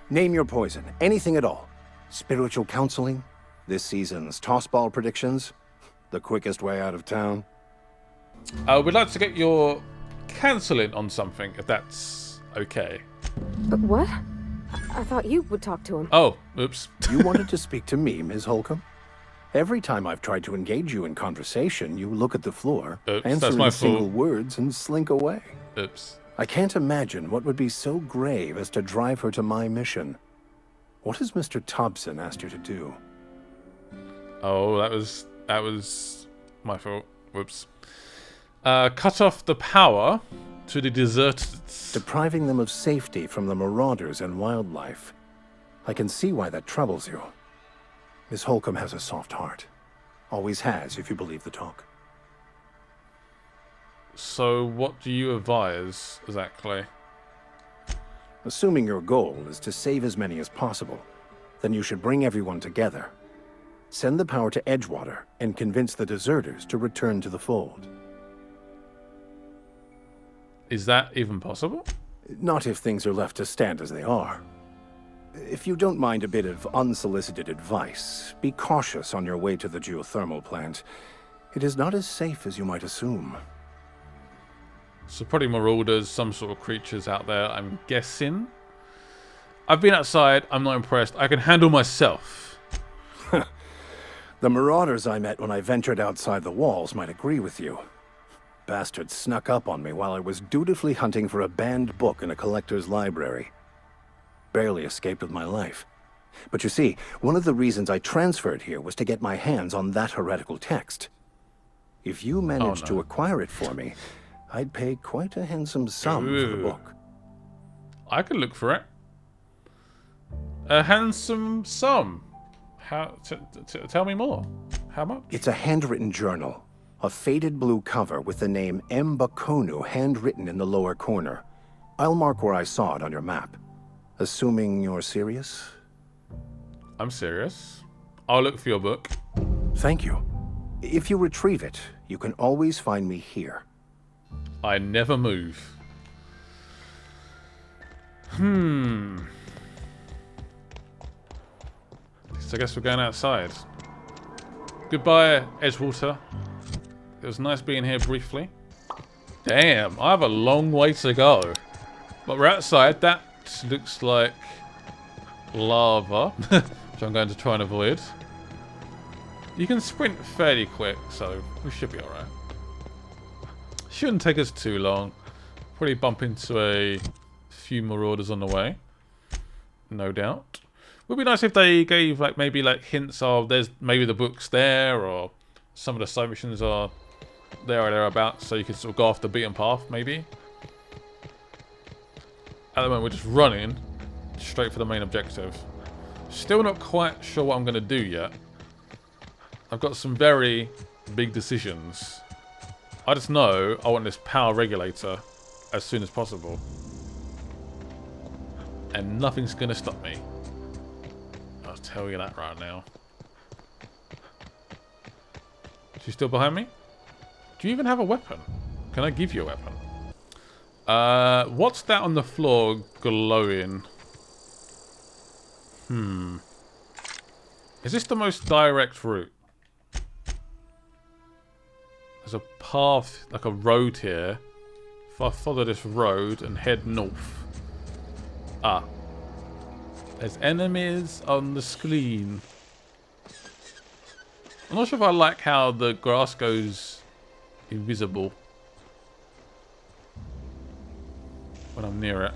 Name your poison, anything at all. Spiritual counseling, this season's tossball predictions, the quickest way out of town. We'd like to get your cancelling on something, if that's okay. But what? I thought you would talk to him. Oh, oops. You wanted to speak to me, Ms. Holcomb? Every time I've tried to engage you in conversation, you look at the floor, answer in single words, and slink away. Oops. I can't imagine what would be so grave as to drive her to my mission. What has Mr. Thompson asked you to do? Oh, that was my fault. Whoops. Cut off the power To the deserters. Depriving them of safety from the marauders and wildlife. I can see why that troubles you. Miss Holcomb has a soft heart. Always has, if you believe the talk. So what do you advise, exactly? Assuming your goal is to save as many as possible, then you should bring everyone together. Send the power to Edgewater and convince the deserters to return to the fold. Is that even possible? Not if things are left to stand as they are. If you don't mind a bit of unsolicited advice, be cautious on your way to the geothermal plant. It is not as safe as you might assume. So probably marauders, some sort of creatures out there, I'm guessing. I've been outside, I'm not impressed. I can handle myself. The marauders I met when I ventured outside the walls might agree with you. Bastards snuck up on me while I was dutifully hunting for a banned book in a collector's library. Barely escaped with my life. But you see, one of the reasons I transferred here was to get my hands on that heretical text. If you managed to acquire it for me, I'd pay quite a handsome sum for the book. I could look for it. A handsome sum? How? Tell me more. How much? It's a handwritten journal. A faded blue cover with the name M. Bakonu handwritten in the lower corner. I'll mark where I saw it on your map. Assuming you're serious? I'm serious. I'll look for your book. Thank you. If you retrieve it, you can always find me here. I never move. So I guess we're going outside. Goodbye, Edgewater. It was nice being here briefly. Damn, I have a long way to go. But we're outside. That looks like lava, which I'm going to try and avoid. You can sprint fairly quick, so we should be alright. Shouldn't take us too long. Probably bump into a few marauders on the way. No doubt. Would be nice if they gave maybe hints of there's maybe the book's there, or some of the side missions are there or thereabouts, so you can sort of go off the beaten path maybe. At the moment we're just running straight for the main objective. Still not quite sure what I'm going to do yet. I've got some very big decisions. I just know I want this power regulator as soon as possible. And nothing's going to stop me. I'll tell you that right now. She's still behind me? Do you even have a weapon? Can I give you a weapon? What's that on the floor glowing? Is this the most direct route? There's a path, like a road here. If I follow this road and head north. Ah. There's enemies on the screen. I'm not sure if I like how the grass goes invisible when I'm near it.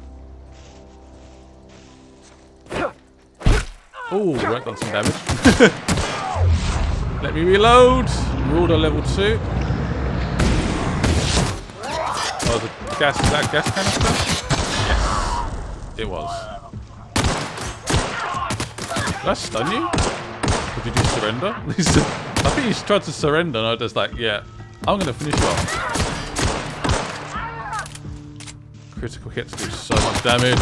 Oh, right, done some damage. Let me reload. Marauder level 2. Oh, the gas, is that gas canister? Yes, it was. Did I stun you? Or did you surrender? I think you tried to surrender and I was just like, yeah, I'm going to finish you off. Critical hits do so much damage.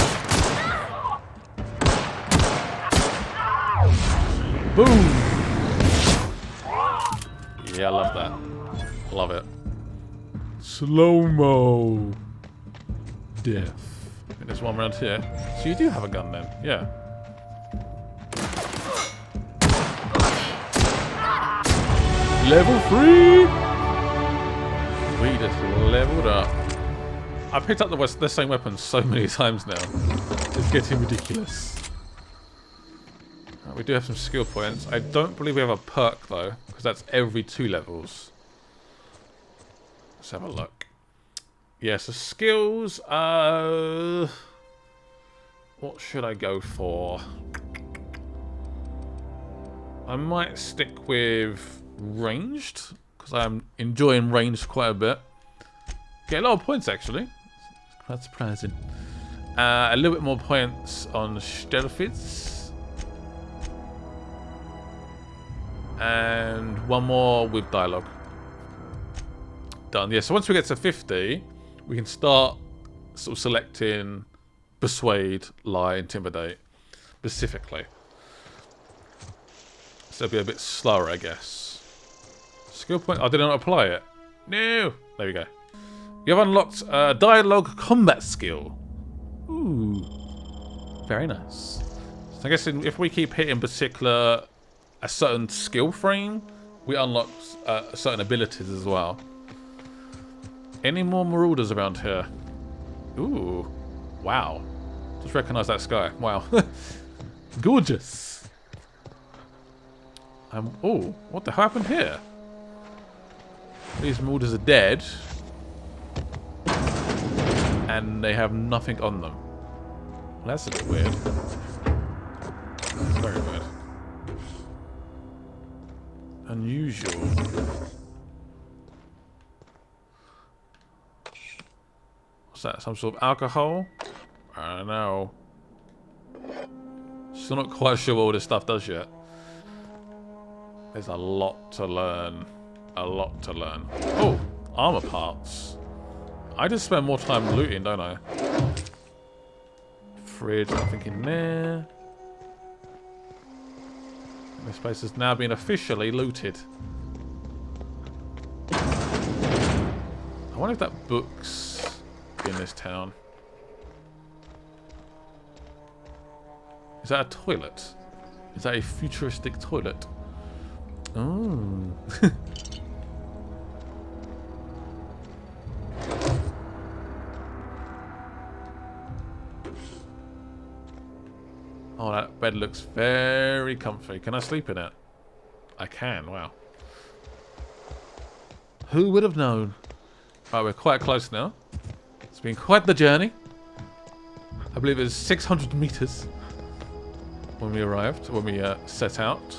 Boom! Yeah, I love that. Love it. Slow-mo. Death. I think there's one around here. So you do have a gun then? Yeah. Level 3! We just leveled up. I picked up the same weapon so many times now. It's getting ridiculous. We do have some skill points. I don't believe we have a perk though, because that's every 2 levels. Let's have a look. Yeah, so skills. What should I go for? I might stick with ranged, because I'm enjoying ranged quite a bit. Get a lot of points actually. Quite surprising. A little bit more points on Stelfitz. And one more with dialogue. Done. Yeah, so once we get to 50, we can start sort of selecting Persuade, Lie, Intimidate specifically. So it'll be a bit slower, I guess. Skill point. I didn't apply it. No. There we go. You have unlocked a dialogue combat skill. Ooh. Very nice. So I guess if we keep hitting a certain skill frame, we unlock certain abilities as well. Any more marauders around here? Ooh. Wow. Just recognize that sky. Wow. Gorgeous. Oh, what the hell happened here? These marauders are dead. And they have nothing on them. Well, that's a bit weird. That's very weird. Unusual. What's that? Some sort of alcohol? I don't know. Still not quite sure what all this stuff does yet. There's a lot to learn. A lot to learn. Oh, armor parts. I just spend more time looting, don't I? Fridge, nothing in there. This place has now been officially looted. I wonder if that book's in this town. Is that a toilet? Is that a futuristic toilet? Oh. Oh, that bed looks very comfy. Can I sleep in it? I can, wow. Who would have known? Right, we're quite close now. It's been quite the journey. I believe it was 600 meters when we arrived, when we set out.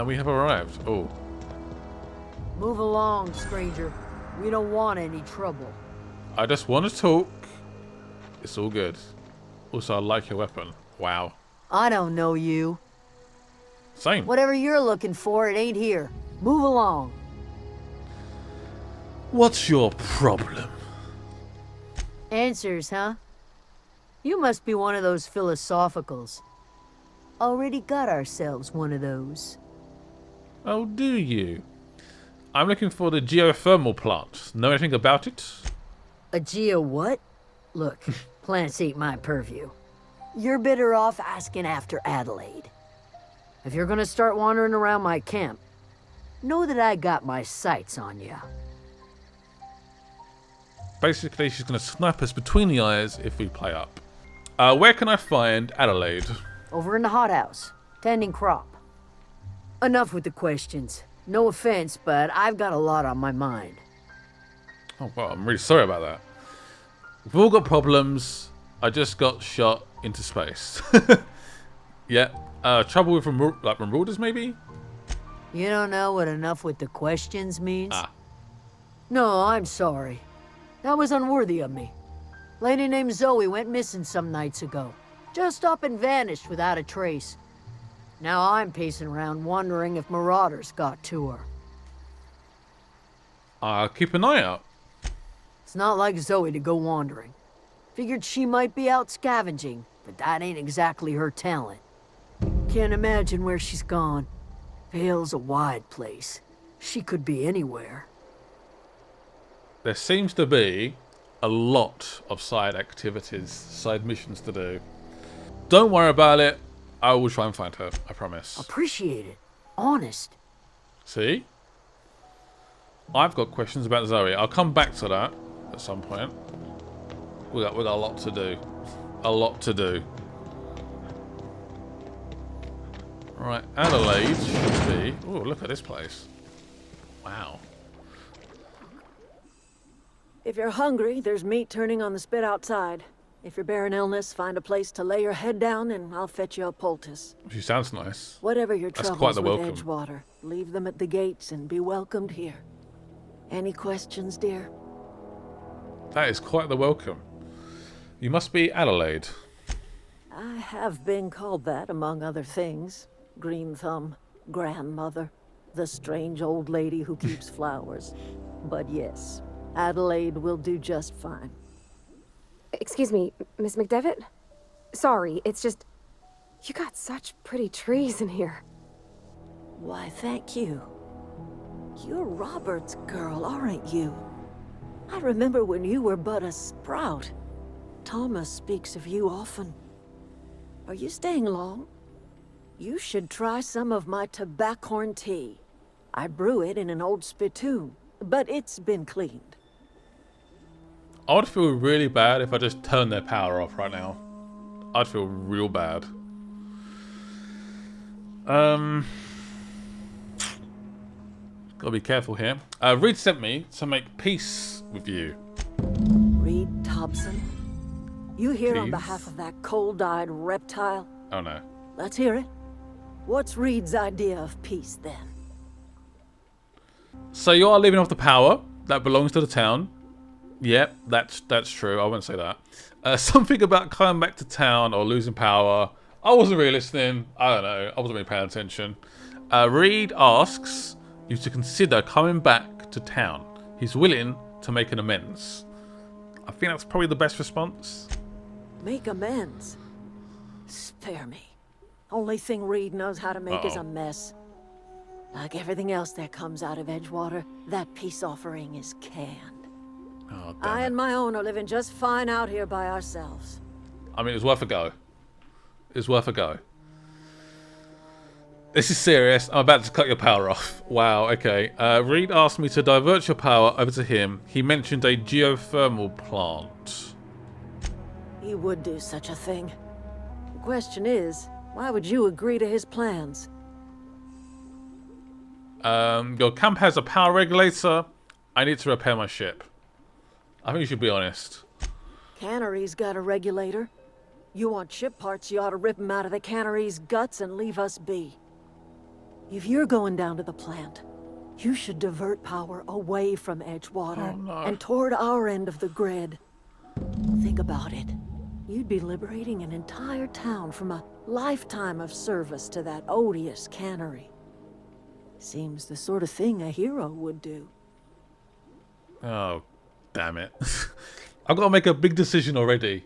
We have arrived. Oh. Move along, stranger. We don't want any trouble. I just want to talk. It's all good. Also, I like your weapon. Wow. I don't know you. Same. Whatever you're looking for, it ain't here. Move along. What's your problem? Answers, huh? You must be one of those philosophicals. Already got ourselves one of those. Oh, do you? I'm looking for the geothermal plant. Know anything about it? A geo what? Look, plants ain't my purview. You're better off asking after Adelaide. If you're gonna start wandering around my camp, know that I got my sights on you. Basically, she's gonna snipe us between the eyes if we play up. Where can I find Adelaide? Over in the hothouse, tending crop. Enough with the questions. No offense, but I've got a lot on my mind. Oh, well, I'm really sorry about that. We've all got problems. I just got shot into space. Yeah. Trouble with marauders, maybe? You don't know what enough with the questions means? Ah. No, I'm sorry. That was unworthy of me. Lady named Zoe went missing some nights ago. Just up and vanished without a trace. Now I'm pacing around wondering if marauders got to her. I'll keep an eye out. It's not like Zoe to go wandering. Figured she might be out scavenging, but that ain't exactly her talent. Can't imagine where she's gone. Vale's a wide place. She could be anywhere. There seems to be a lot of side activities, side missions to do. Don't worry about it. I will try and find her, I promise. Appreciate it. Honest. See? I've got questions about Zoe. I'll come back to that at some point. We got a lot to do. A lot to do. Right, Adelaide should be... Oh, look at this place. Wow. If you're hungry, there's meat turning on the spit outside. If you're bearing illness, find a place to lay your head down and I'll fetch you a poultice. She sounds nice. Whatever your That's troubles quite the with welcome. Edgewater, leave them at the gates and be welcomed here. Any questions, dear? That is quite the welcome. You must be Adelaide. I have been called that, among other things. Green Thumb, grandmother, the strange old lady who keeps flowers. But yes, Adelaide will do just fine. Excuse me, Miss McDevitt? Sorry, it's just... You got such pretty trees in here. Why, thank you. You're Robert's girl, aren't you? I remember when you were but a sprout. Thomas speaks of you often. Are you staying long? You should try some of my tobaccorn tea. I brew it in an old spittoon, but it's been cleaned. I would feel really bad if I just turned their power off right now. I'd feel real bad. Gotta be careful here. Reed sent me to make peace with you. Reed Thompson? You here on Please? behalf of that cold-eyed reptile? Oh no. Let's hear it. What's Reed's idea of peace, then? So you are leaving off the power that belongs to the town. Yep, that's true. I wouldn't say that. Something about coming back to town or losing power. I wasn't really listening. I don't know. I wasn't really paying attention. Reed asks you to consider coming back to town. He's willing to make an amends. I think that's probably the best response. Make amends? Spare me. Only thing Reed knows how to make is a mess. Like everything else that comes out of Edgewater, that peace offering is canned. Oh, I and my own are living just fine out here by ourselves. I mean, it was worth a go. It was worth a go. This is serious. I'm about to cut your power off. Wow, okay. Reed asked me to divert your power over to him. He mentioned a geothermal plant. He would do such a thing. The question is, why would you agree to his plans? Your camp has a power regulator. I need to repair my ship. I think you should be honest. Cannery's got a regulator. You want ship parts, you ought to rip them out of the cannery's guts and leave us be. If you're going down to the plant, you should divert power away from Edgewater and toward our end of the grid. Think about it. You'd be liberating an entire town from a lifetime of service to that odious cannery. Seems the sort of thing a hero would do. Oh, damn it. I've got to make a big decision already.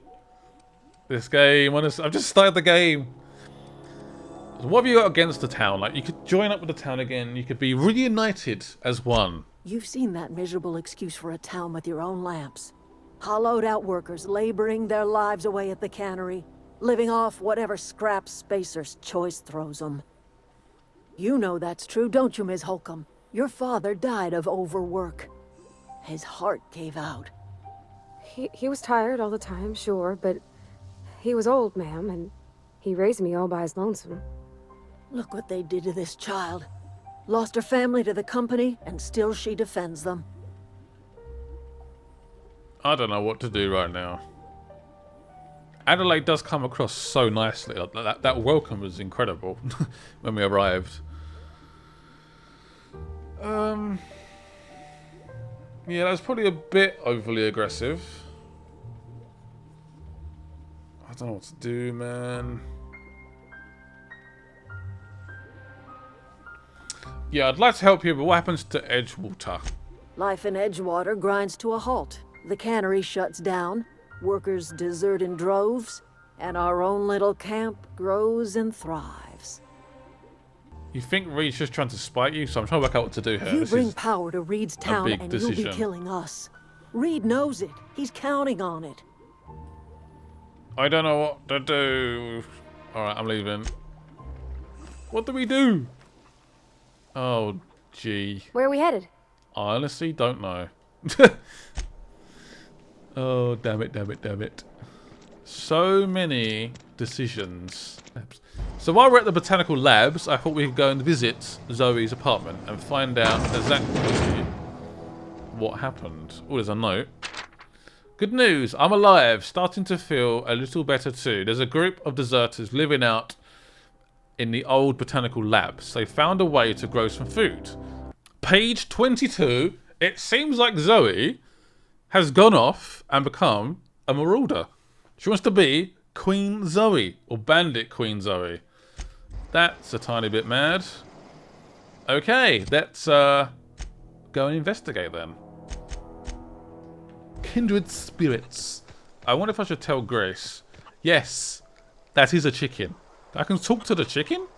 This game, honestly, I've just started the game. So what have you got against the town? Like, you could join up with the town again. You could be reunited as one. You've seen that miserable excuse for a town with your own lamps. Hollowed out workers laboring their lives away at the cannery, living off whatever scrap Spacer's Choice throws them. You know that's true, don't you, Ms. Holcomb? Your father died of overwork. His heart gave out. He was tired all the time, sure, but he was old, ma'am, and he raised me all by his lonesome. Look what they did to this child. Lost her family to the company, and still she defends them. I don't know what to do right now. Adelaide does come across so nicely. That welcome was incredible when we arrived. Yeah, that was probably a bit overly aggressive. I don't know what to do, man. Yeah, I'd like to help you, but what happens to Edgewater? Life in Edgewater grinds to a halt. The cannery shuts down, workers desert in droves, and our own little camp grows and thrives. You think Reed's just trying to spite you? So I'm trying to work out what to do here. You bring power to Reed's town and you'll be killing us. Reed knows it. He's counting on it. I don't know what to do. Alright, I'm leaving. What do we do? Oh, gee. Where are we headed? I honestly don't know. Oh, damn it, damn it, damn it. So many decisions. So while we're at the botanical labs, I thought we could go and visit Zoe's apartment and find out exactly what happened. Oh, there's a note. Good news, I'm alive. Starting to feel a little better too. There's a group of deserters living out in the old botanical labs. They found a way to grow some food. Page 22. It seems like Zoe has gone off and become a marauder. She wants to be Queen Zoe, or Bandit Queen Zoe. That's a tiny bit mad. Okay, let's go and investigate then. Kindred spirits. I wonder if I should tell Grace. Yes, that is a chicken. I can talk to the chicken?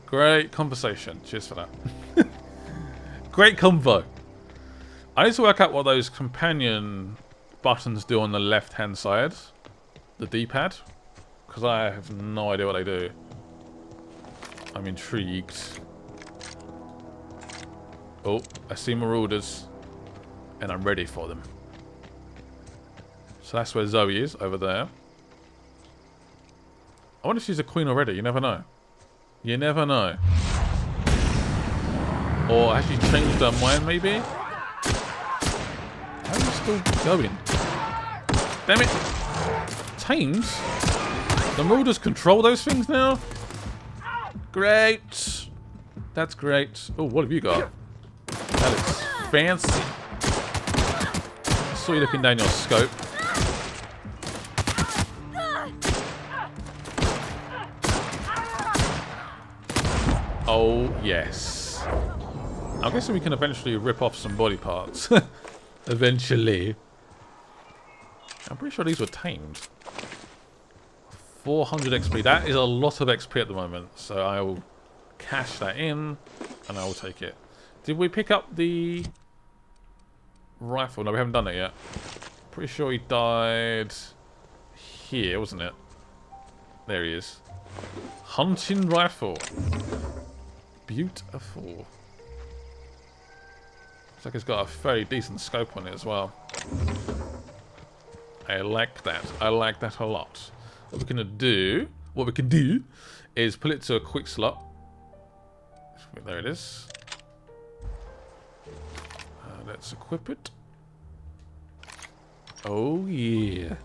Great conversation. Cheers for that. Great convo. I need to work out what those companion buttons do on the left-hand side. The D-pad. Because I have no idea what they do. I'm intrigued. Oh, I see marauders. And I'm ready for them. So that's where Zoe is, over there. I wonder if she's a queen already. You never know. You never know. Or has she changed her mind, maybe? How are you still going? Damn it. Tamed? The marauders control those things now? Great. That's great. Oh, what have you got? That is fancy. I saw you looking down your scope. Oh, yes. I'm guessing we can eventually rip off some body parts. Eventually. I'm pretty sure these were tamed. 400 XP. That is a lot of XP at the moment. So I will cash that in and I will take it. Did we pick up the rifle? No, we haven't done it yet. Pretty sure he died here, wasn't it? There he is. Hunting rifle. Beautiful. Looks like it's got a very decent scope on it as well. I like that. I like that a lot. What we can do is pull it to a quick slot. There it is. Let's equip it. Oh yeah.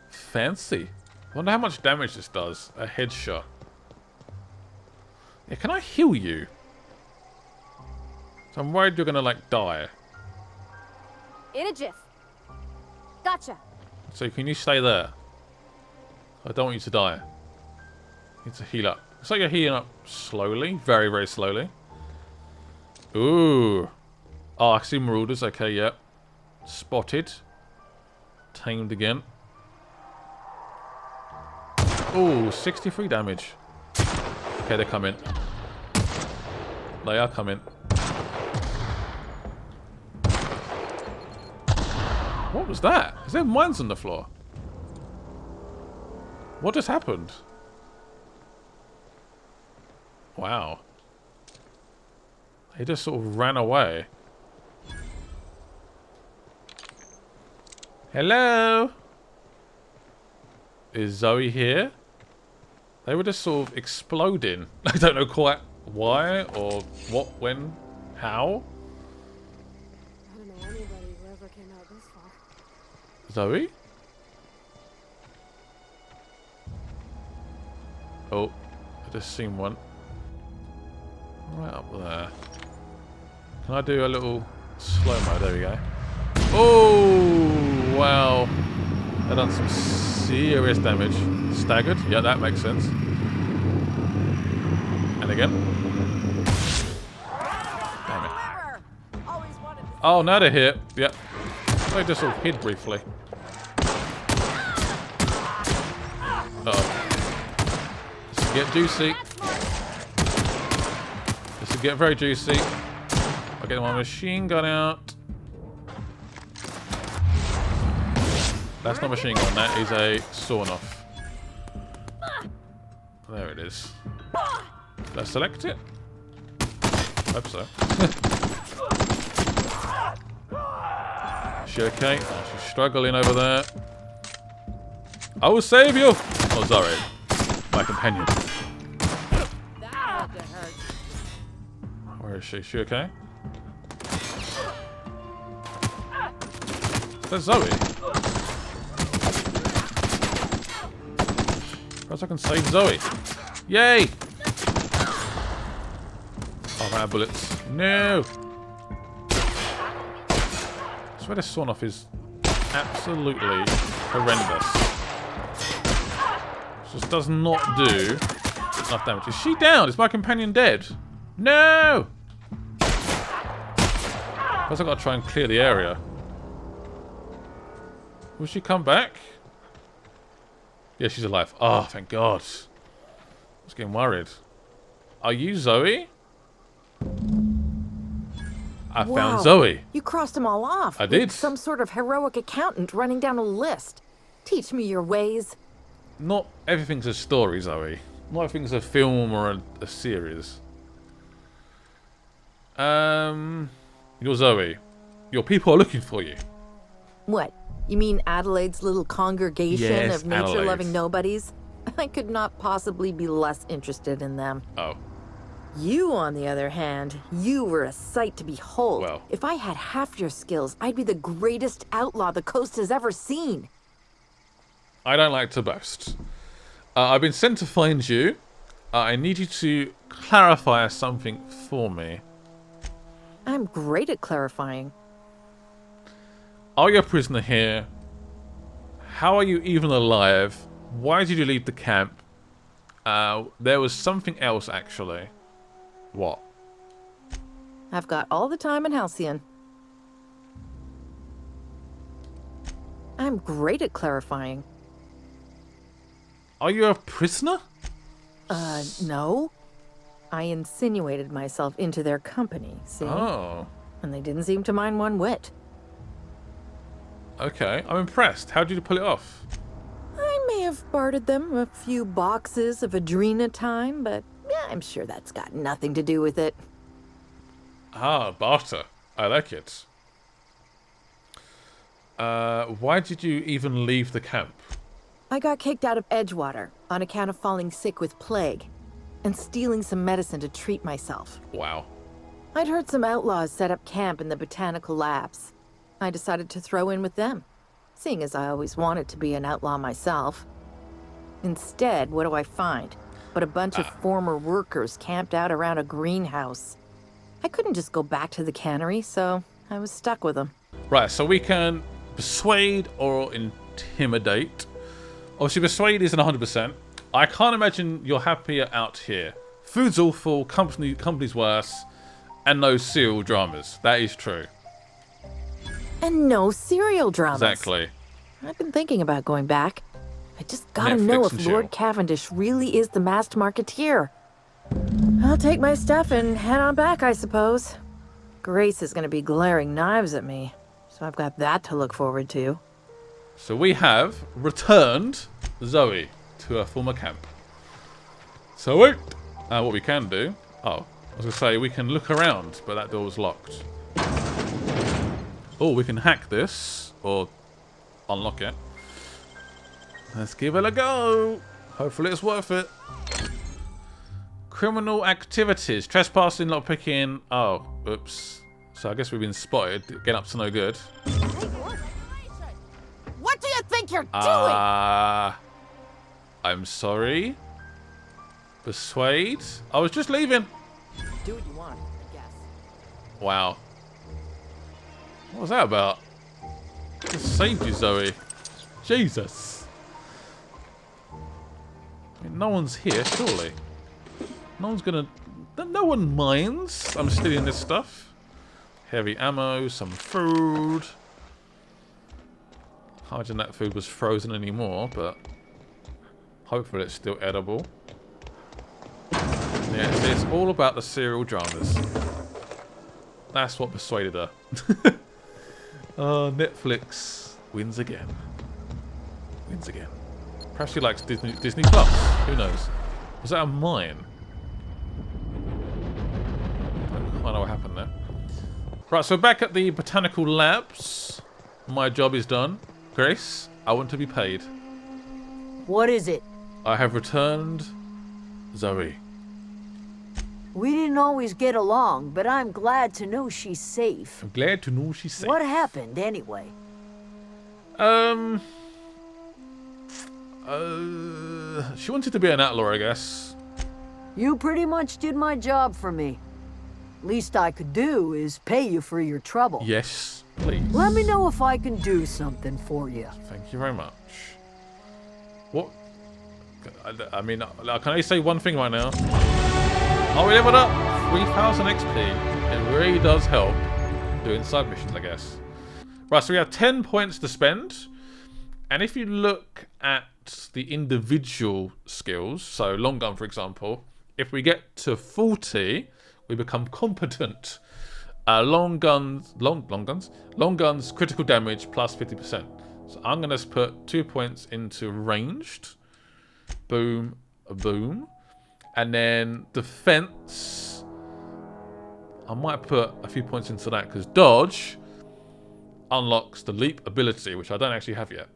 Fancy. Wonder how much damage this does. A headshot. Yeah, can I heal you? So I'm worried you're gonna like die. In a jiff. Gotcha. So can you stay there? I don't want you to die. You need to heal up. Looks like you're healing up slowly. Very, very slowly. Ooh. Oh, I see marauders. Okay, yeah. Spotted. Tamed again. Ooh, 63 damage. Okay, they're coming. They are coming. What was that? Is there mines on the floor? What just happened? Wow. He just sort of ran away. Hello? Is Zoe here? They were just sort of exploding. I don't know quite why or what, when, how. I don't know anybody who ever came out this far. Zoe? Oh, I just seen one. Right up there. Can I do a little slow-mo? There we go. Oh, wow. They've done some serious damage. Staggered? Yeah, that makes sense. And again. Damn it. Oh, now they're here. Yep. They just sort of hid briefly. Uh-oh. This will get juicy. This will get very juicy. I'll get my machine gun out. That's not a machine gun, that is a sawn-off. There it is. Did I select it? Hope so. Is she okay? Oh, she's struggling over there. I will save you! Oh, sorry. My companion. Where is she? Is she okay? that Zoe? Perhaps I can save Zoe. Yay! Oh, I'm out of bullets. No! I swear this sawn off is absolutely horrendous. Just does not do enough damage. Is she down? Is my companion dead? No! Perhaps I've got to try and clear the area. Will she come back? Yeah, she's alive. Oh, thank God. I was getting worried. Are you Zoe? I found Zoe. You crossed them all off. I did. Like some sort of heroic accountant running down a list. Teach me your ways. Not everything's a story, Zoe. Not everything's a film or a series. You're Zoe. Your people are looking for you. What? You mean Adelaide's little congregation Yes, of nature-loving nobodies? I could not possibly be less interested in them. Oh. You, on the other hand, you were a sight to behold. Well. If I had half your skills, I'd be the greatest outlaw the coast has ever seen. I don't like to boast. I've been sent to find you. I need you to clarify something for me. I'm great at clarifying. Are you a prisoner here? How are you even alive? Why did you leave the camp? There was something else, actually. What? I've got all the time in Halcyon. I'm great at clarifying. Are you a prisoner? No. I insinuated myself into their company, see? Oh. And they didn't seem to mind one whit. Okay, I'm impressed. How did you pull it off? I may have bartered them a few boxes of Adrena time, but yeah, I'm sure that's got nothing to do with it. Ah, barter. I like it. Why did you even leave the camp? I got kicked out of Edgewater on account of falling sick with plague and stealing some medicine to treat myself. Wow. I'd heard some outlaws set up camp in the botanical labs. I decided to throw in with them, seeing as I always wanted to be an outlaw myself. Instead, what do I find? But a bunch of former workers camped out around a greenhouse. I couldn't just go back to the cannery, so I was stuck with them. Right, so we can persuade or intimidate. Obviously, persuade isn't 100%. I can't imagine you're happier out here. Food's awful, company's worse, and no serial dramas. That is true. And no serial dramas. Exactly. I've been thinking about going back. I just gotta Netflix know and if Lord chill. Cavendish really is the masked marketeer. I'll take my stuff and head on back, I suppose. Grace is gonna be glaring knives at me, so I've got that to look forward to. So we have returned Zoe to her former camp. So what we can do... Oh, I was going to say we can look around, but that door was locked. Oh, we can hack this, or unlock it. Let's give it a go. Hopefully it's worth it. Criminal activities. Trespassing, lockpicking. Oh, oops. So I guess we've been spotted. Getting up to no good. What do you think you're doing? I'm sorry. Persuade? I was just leaving. Do what you want, I guess. Wow. What was that about? Just saved you, Zoe. Jesus. I mean, no one's here, surely. No one's gonna... No one minds I'm stealing this stuff. Heavy ammo, some food. Can't imagine that food was frozen anymore, but hopefully it's still edible. Yeah, it's all about the serial dramas. That's what persuaded her. Netflix wins again. Wins again. Perhaps she likes Disney Plus. Who knows? Was that a mine? I don't know what happened there. Right, so back at the botanical labs. My job is done. Grace, I want to be paid. What is it? I have returned Zoe. We didn't always get along, but I'm glad to know she's safe. I'm glad to know she's safe. What happened, anyway? She wanted to be an outlaw, I guess. You pretty much did my job for me. Least I could do is pay you for your trouble. Yes, please. Let me know if I can do something for you. Thank you very much. What? I mean, can I only say one thing right now? Oh, we leveled up 3,000 XP. It really does help doing side missions, I guess. Right, so we have 10 points to spend. And if you look at the individual skills, so long gun, for example, if we get to 40, we become competent. Long guns, critical damage plus 50%. So I'm going to put 2 points into ranged. Boom, boom. And then defense, I might put a few points into that because dodge unlocks the leap ability, which I don't actually have yet.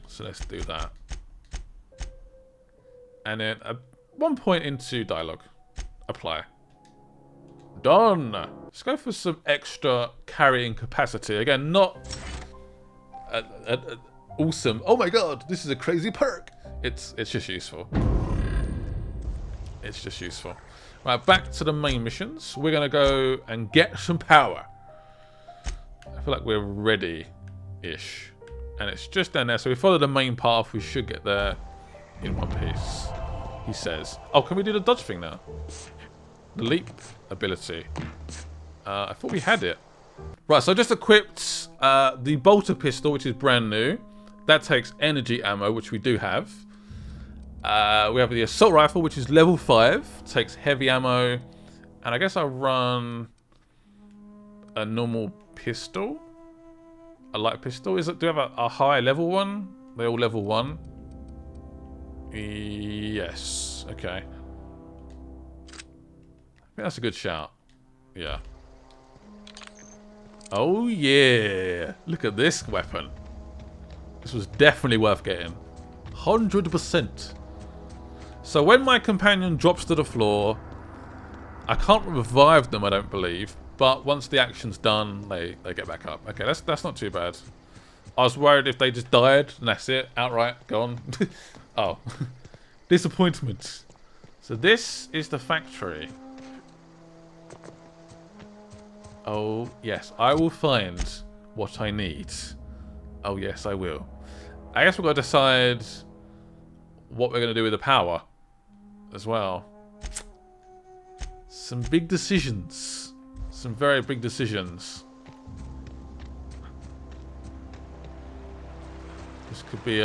So let's do that. And then 1 point into dialogue. Apply. Done. Let's go for some extra carrying capacity. Again, not awesome. Oh my god, this is a crazy perk. It's just useful. It's just useful. Right, back to the main missions. We're gonna go and get some power. I feel like we're ready-ish. And it's just down there, so we follow the main path, we should get there in one piece. He says. Oh, can we do the dodge thing now? The leap ability. I thought we had it. Right, so I just equipped the bolter pistol, which is brand new. That takes energy ammo, which we do have. We have the assault rifle, which is level 5. Takes heavy ammo. And I guess I'll run a normal pistol. A light pistol. Do we have a high level one? They're all level 1. Yes. Okay. I think that's a good shout. Yeah. Oh yeah. Look at this weapon. This was definitely worth getting. 100%. So when my companion drops to the floor, I can't revive them, I don't believe. But once the action's done, they get back up. Okay, that's not too bad. I was worried if they just died, and that's it. Outright, gone. Oh. Disappointment. So this is the factory. Oh, yes. I will find what I need. Oh, yes, I will. I guess we've got to decide what we're going to do with the power as well. Some big decisions. Some very big decisions. This could be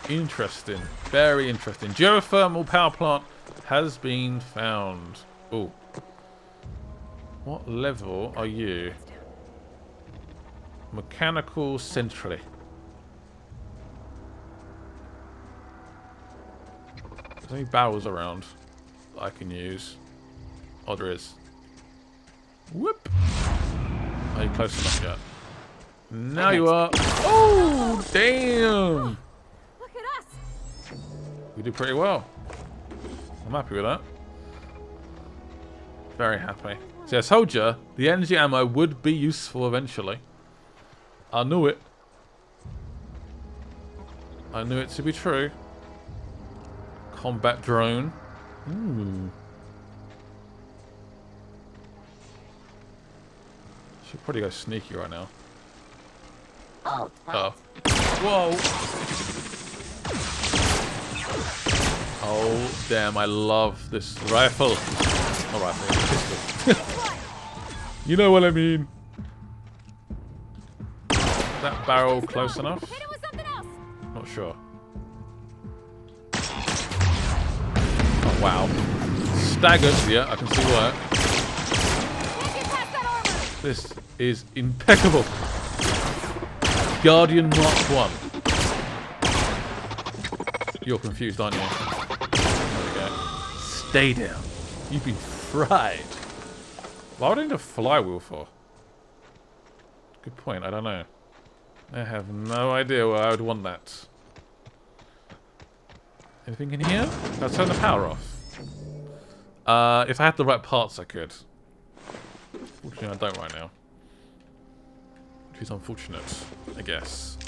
interesting. Very interesting. Geothermal power plant has been found. Oh. What level are you? Mechanical centrally. There's any barrels around that I can use? Oh, there is. Whoop! Are you close enough yet? Now you are. Oh, damn! Look at us! We do pretty well. I'm happy with that. Very happy. See, I told you, the energy ammo would be useful eventually. I knew it. I knew it to be true. Combat drone. Ooh. Should probably go sneaky right now. Oh. Whoa. Oh, damn, I love this rifle. Not rifle, pistol. You know what I mean. Is that barrel close enough? Hit it with something else. Not sure. Oh, wow. Staggered. Yeah, I can see why. This is impeccable. Guardian Mark 1. You're confused, aren't you? There we go. Stay down. You've been fried. Why would I need a flywheel for? Good point, I don't know. I have no idea where I would want that. Anything in here? Can I turn the power off? If I had the right parts, I could. Fortunately, I don't right now. Which is unfortunate, I guess.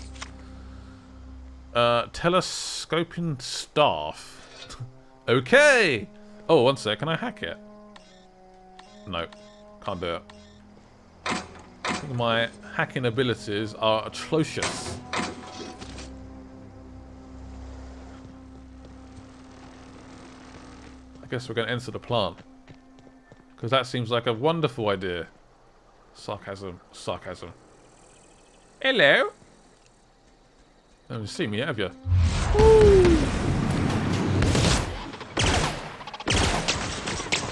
Telescoping staff. Okay! Oh, one sec, can I hack it? No, can't do it. I think my hacking abilities are atrocious. I guess we're going to enter the plant. Because that seems like a wonderful idea. Sarcasm. Sarcasm. Hello? You haven't seen me yet, have you? Woo.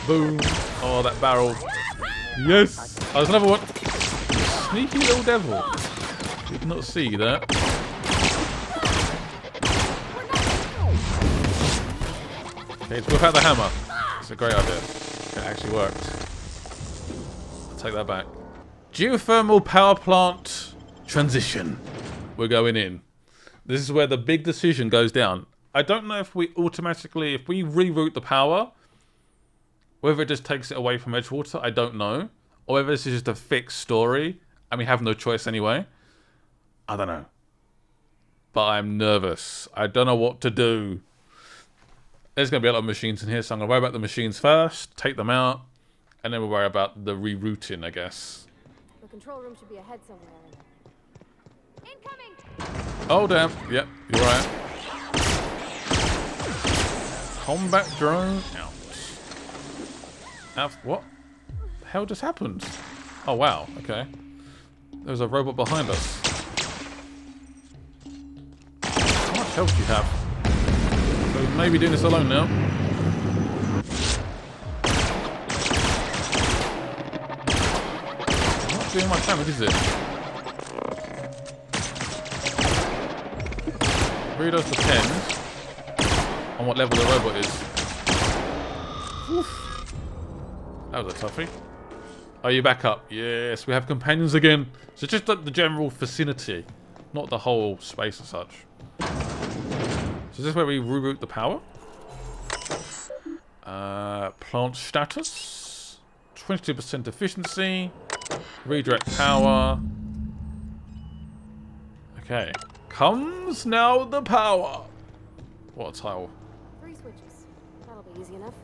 Boom. Oh, that barrel. Yes! Oh, there's another one. Sneaky little devil. Did not see that. Okay, it's without the hammer. It's a great idea. It actually worked. I'll take that back. Geothermal power plant transition. We're going in. This is where the big decision goes down. I don't know if we automatically, if we reroute the power, whether it just takes it away from Edgewater, I don't know. Or whether this is just a fixed story and we have no choice anyway. I don't know. But I'm nervous. I don't know what to do. There's going to be a lot of machines in here, so I'm going to worry about the machines first, take them out, and then we'll worry about the rerouting, I guess. The control room should be ahead somewhere. Incoming! Oh, damn. Yep, you're right. Combat drone out. What the hell just happened? Oh, wow. Okay. There's a robot behind us. How much health do you have? So we may be doing this alone now. Not doing much damage, is it? It really does depend on what level the robot is. Oof. That was a toughie. Are you back up? Yes, we have companions again. So just the general vicinity, not the whole space as such. So is this where we reroute the power? Plant status. 22% efficiency. Redirect power. Okay. Comes now the power. What a title. 3 switches. That'll be easy enough.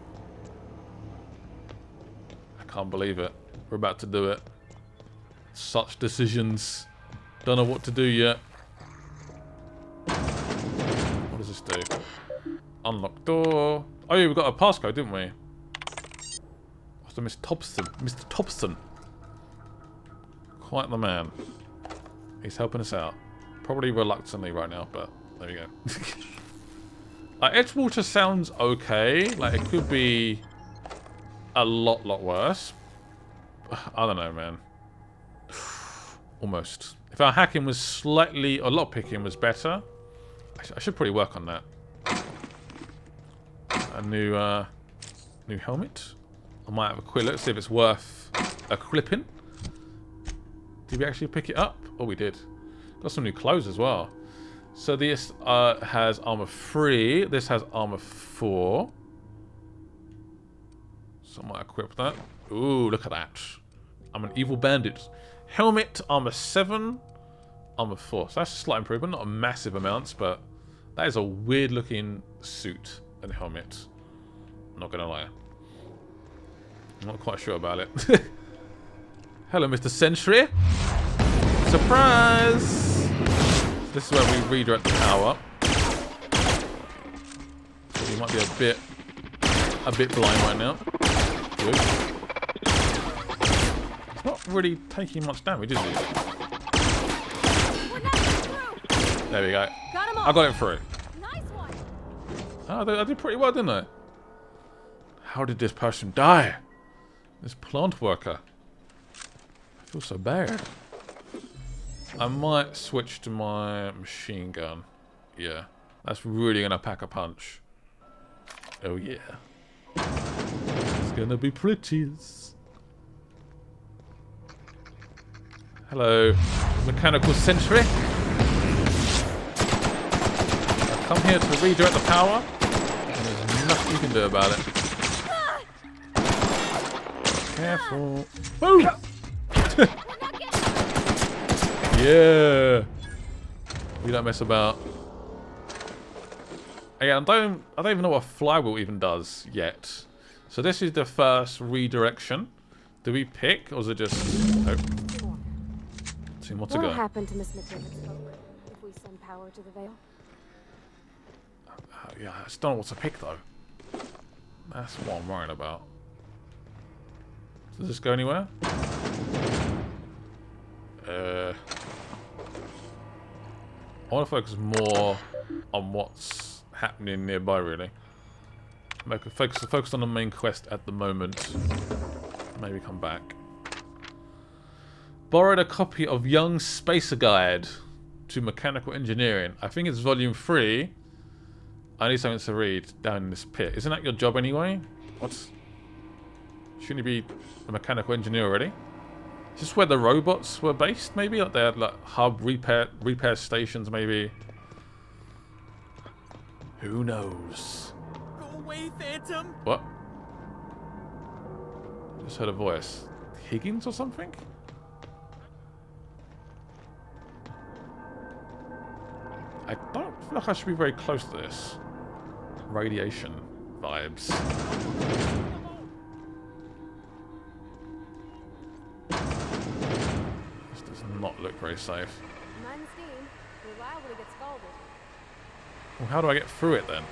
I can't believe it. We're about to do it. Such decisions. Don't know what to do yet. What does this do? Unlock door. Oh yeah, we got a passcode, didn't we? Mr. Mr. Thompson. Mr. Thompson. Quite the man. He's helping us out. Probably reluctantly right now, but there we go. Edgewater sounds okay. Like, it could be a lot worse. I don't know, man. Almost. If our hacking was slightly, or lockpicking was better, I should probably work on that. A new helmet. I might have a quick look, see if it's worth equipping. Did we actually pick it up? Oh, we did. Got some new clothes as well. So this has armor 3. This has armor 4. So I might equip that. Ooh, look at that. I'm an evil bandit. Helmet, armor 7. Armor 4. So that's a slight improvement. Not a massive amounts, but that is a weird looking suit and helmet. I'm not going to lie. I'm not quite sure about it. Hello, Mr. Sentry. Surprise! This is where we redirect the power. You might be a bit blind right now. Good. It's not really taking much damage, is it? There we go. I got it through. Nice one. Oh, I did pretty well, didn't I? How did this person die? This plant worker. I feel so bad. I might switch to my machine gun. Yeah. That's really going to pack a punch. Oh, yeah. It's going to be pretties. Hello, mechanical sentry. I've come here to redirect the power, and there's nothing you can do about it. Careful. Boom! Yeah. We don't mess about. Again, I don't even know what a flywheel even does yet. So this is the first redirection. Do we pick, or is it just... Oh. 2 more to go. What'll happen to Miss McDevitt's folk if we send power to the Vale? Yeah, I just don't know what to pick, though. That's what I'm worried about. Does this go anywhere? I want to focus more on what's happening nearby, really. Focus on the main quest at the moment. Maybe come back. Borrowed a copy of Young's Spacer Guide to Mechanical Engineering. I think it's volume 3. I need something to read down in this pit. Isn't that your job anyway? Shouldn't you be a mechanical engineer already? Is this where the robots were based, maybe? Like they had like hub repair stations, maybe? Who knows? Go away, Phantom! What? Just heard a voice. Higgins or something? I don't feel like I should be very close to this. Radiation vibes. This does not look very safe. Mind the steam. We're liable to get scalded. Well, how do I get through it then?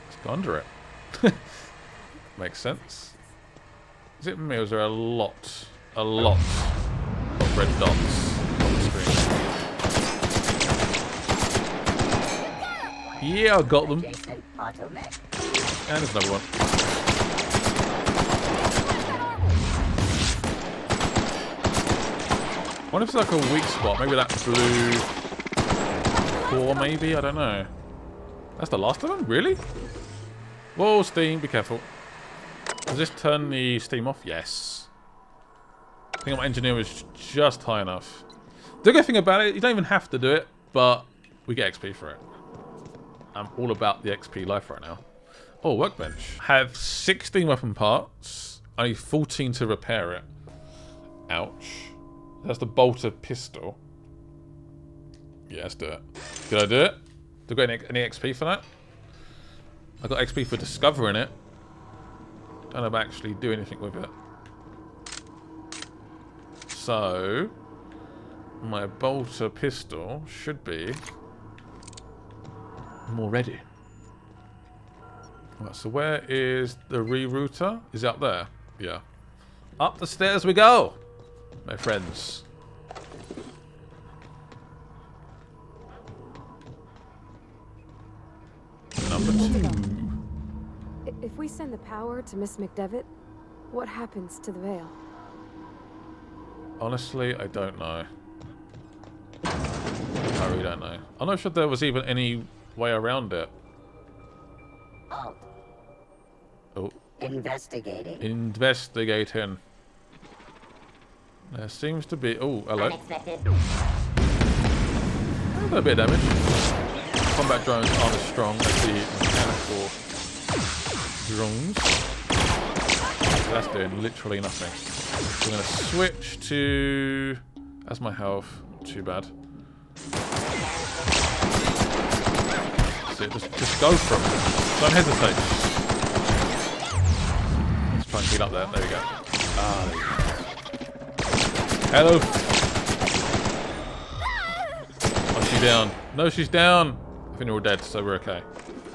Let's go under it. Makes sense. Is it me or is there a lot of red dots on the screen? Yeah, I got them. And there's another one. I wonder if it's like a weak spot. Maybe that blue core, maybe? I don't know. That's the last of them? Really? Whoa, steam. Be careful. Does this turn the steam off? Yes. I think my engineer was just high enough. The good thing about it, you don't even have to do it, but we get XP for it. I'm all about the XP life right now. Oh, workbench. Have 16 weapon parts. Only 14 to repair it. Ouch. That's the bolter pistol. Yeah, let's do it. Did I do it? Did I get any XP for that? I got XP for discovering it. Don't know if I actually do anything with it. So, my bolter pistol should be more ready. Right, so where is the rerouter? Is it up there? Yeah. Up the stairs we go, my friends. Number 2. If we send the power to Miss McDevitt, what happens to the Vale? Honestly, I don't know. I really don't know. I'm not sure there was even any way around it. Oh. Investigating. Investigating. There seems to be... Oh, hello. Unexpected. A little bit of damage. Combat drones aren't as strong as the mechanical drones. So that's doing literally nothing. So I'm going to switch to... That's my health. Too bad. That's it. Just go for it. Don't hesitate. Let's try and heal up there. There we go. Ah, there you go. Hello. Oh, she's down. No, she's down. I think they're all dead, so we're okay.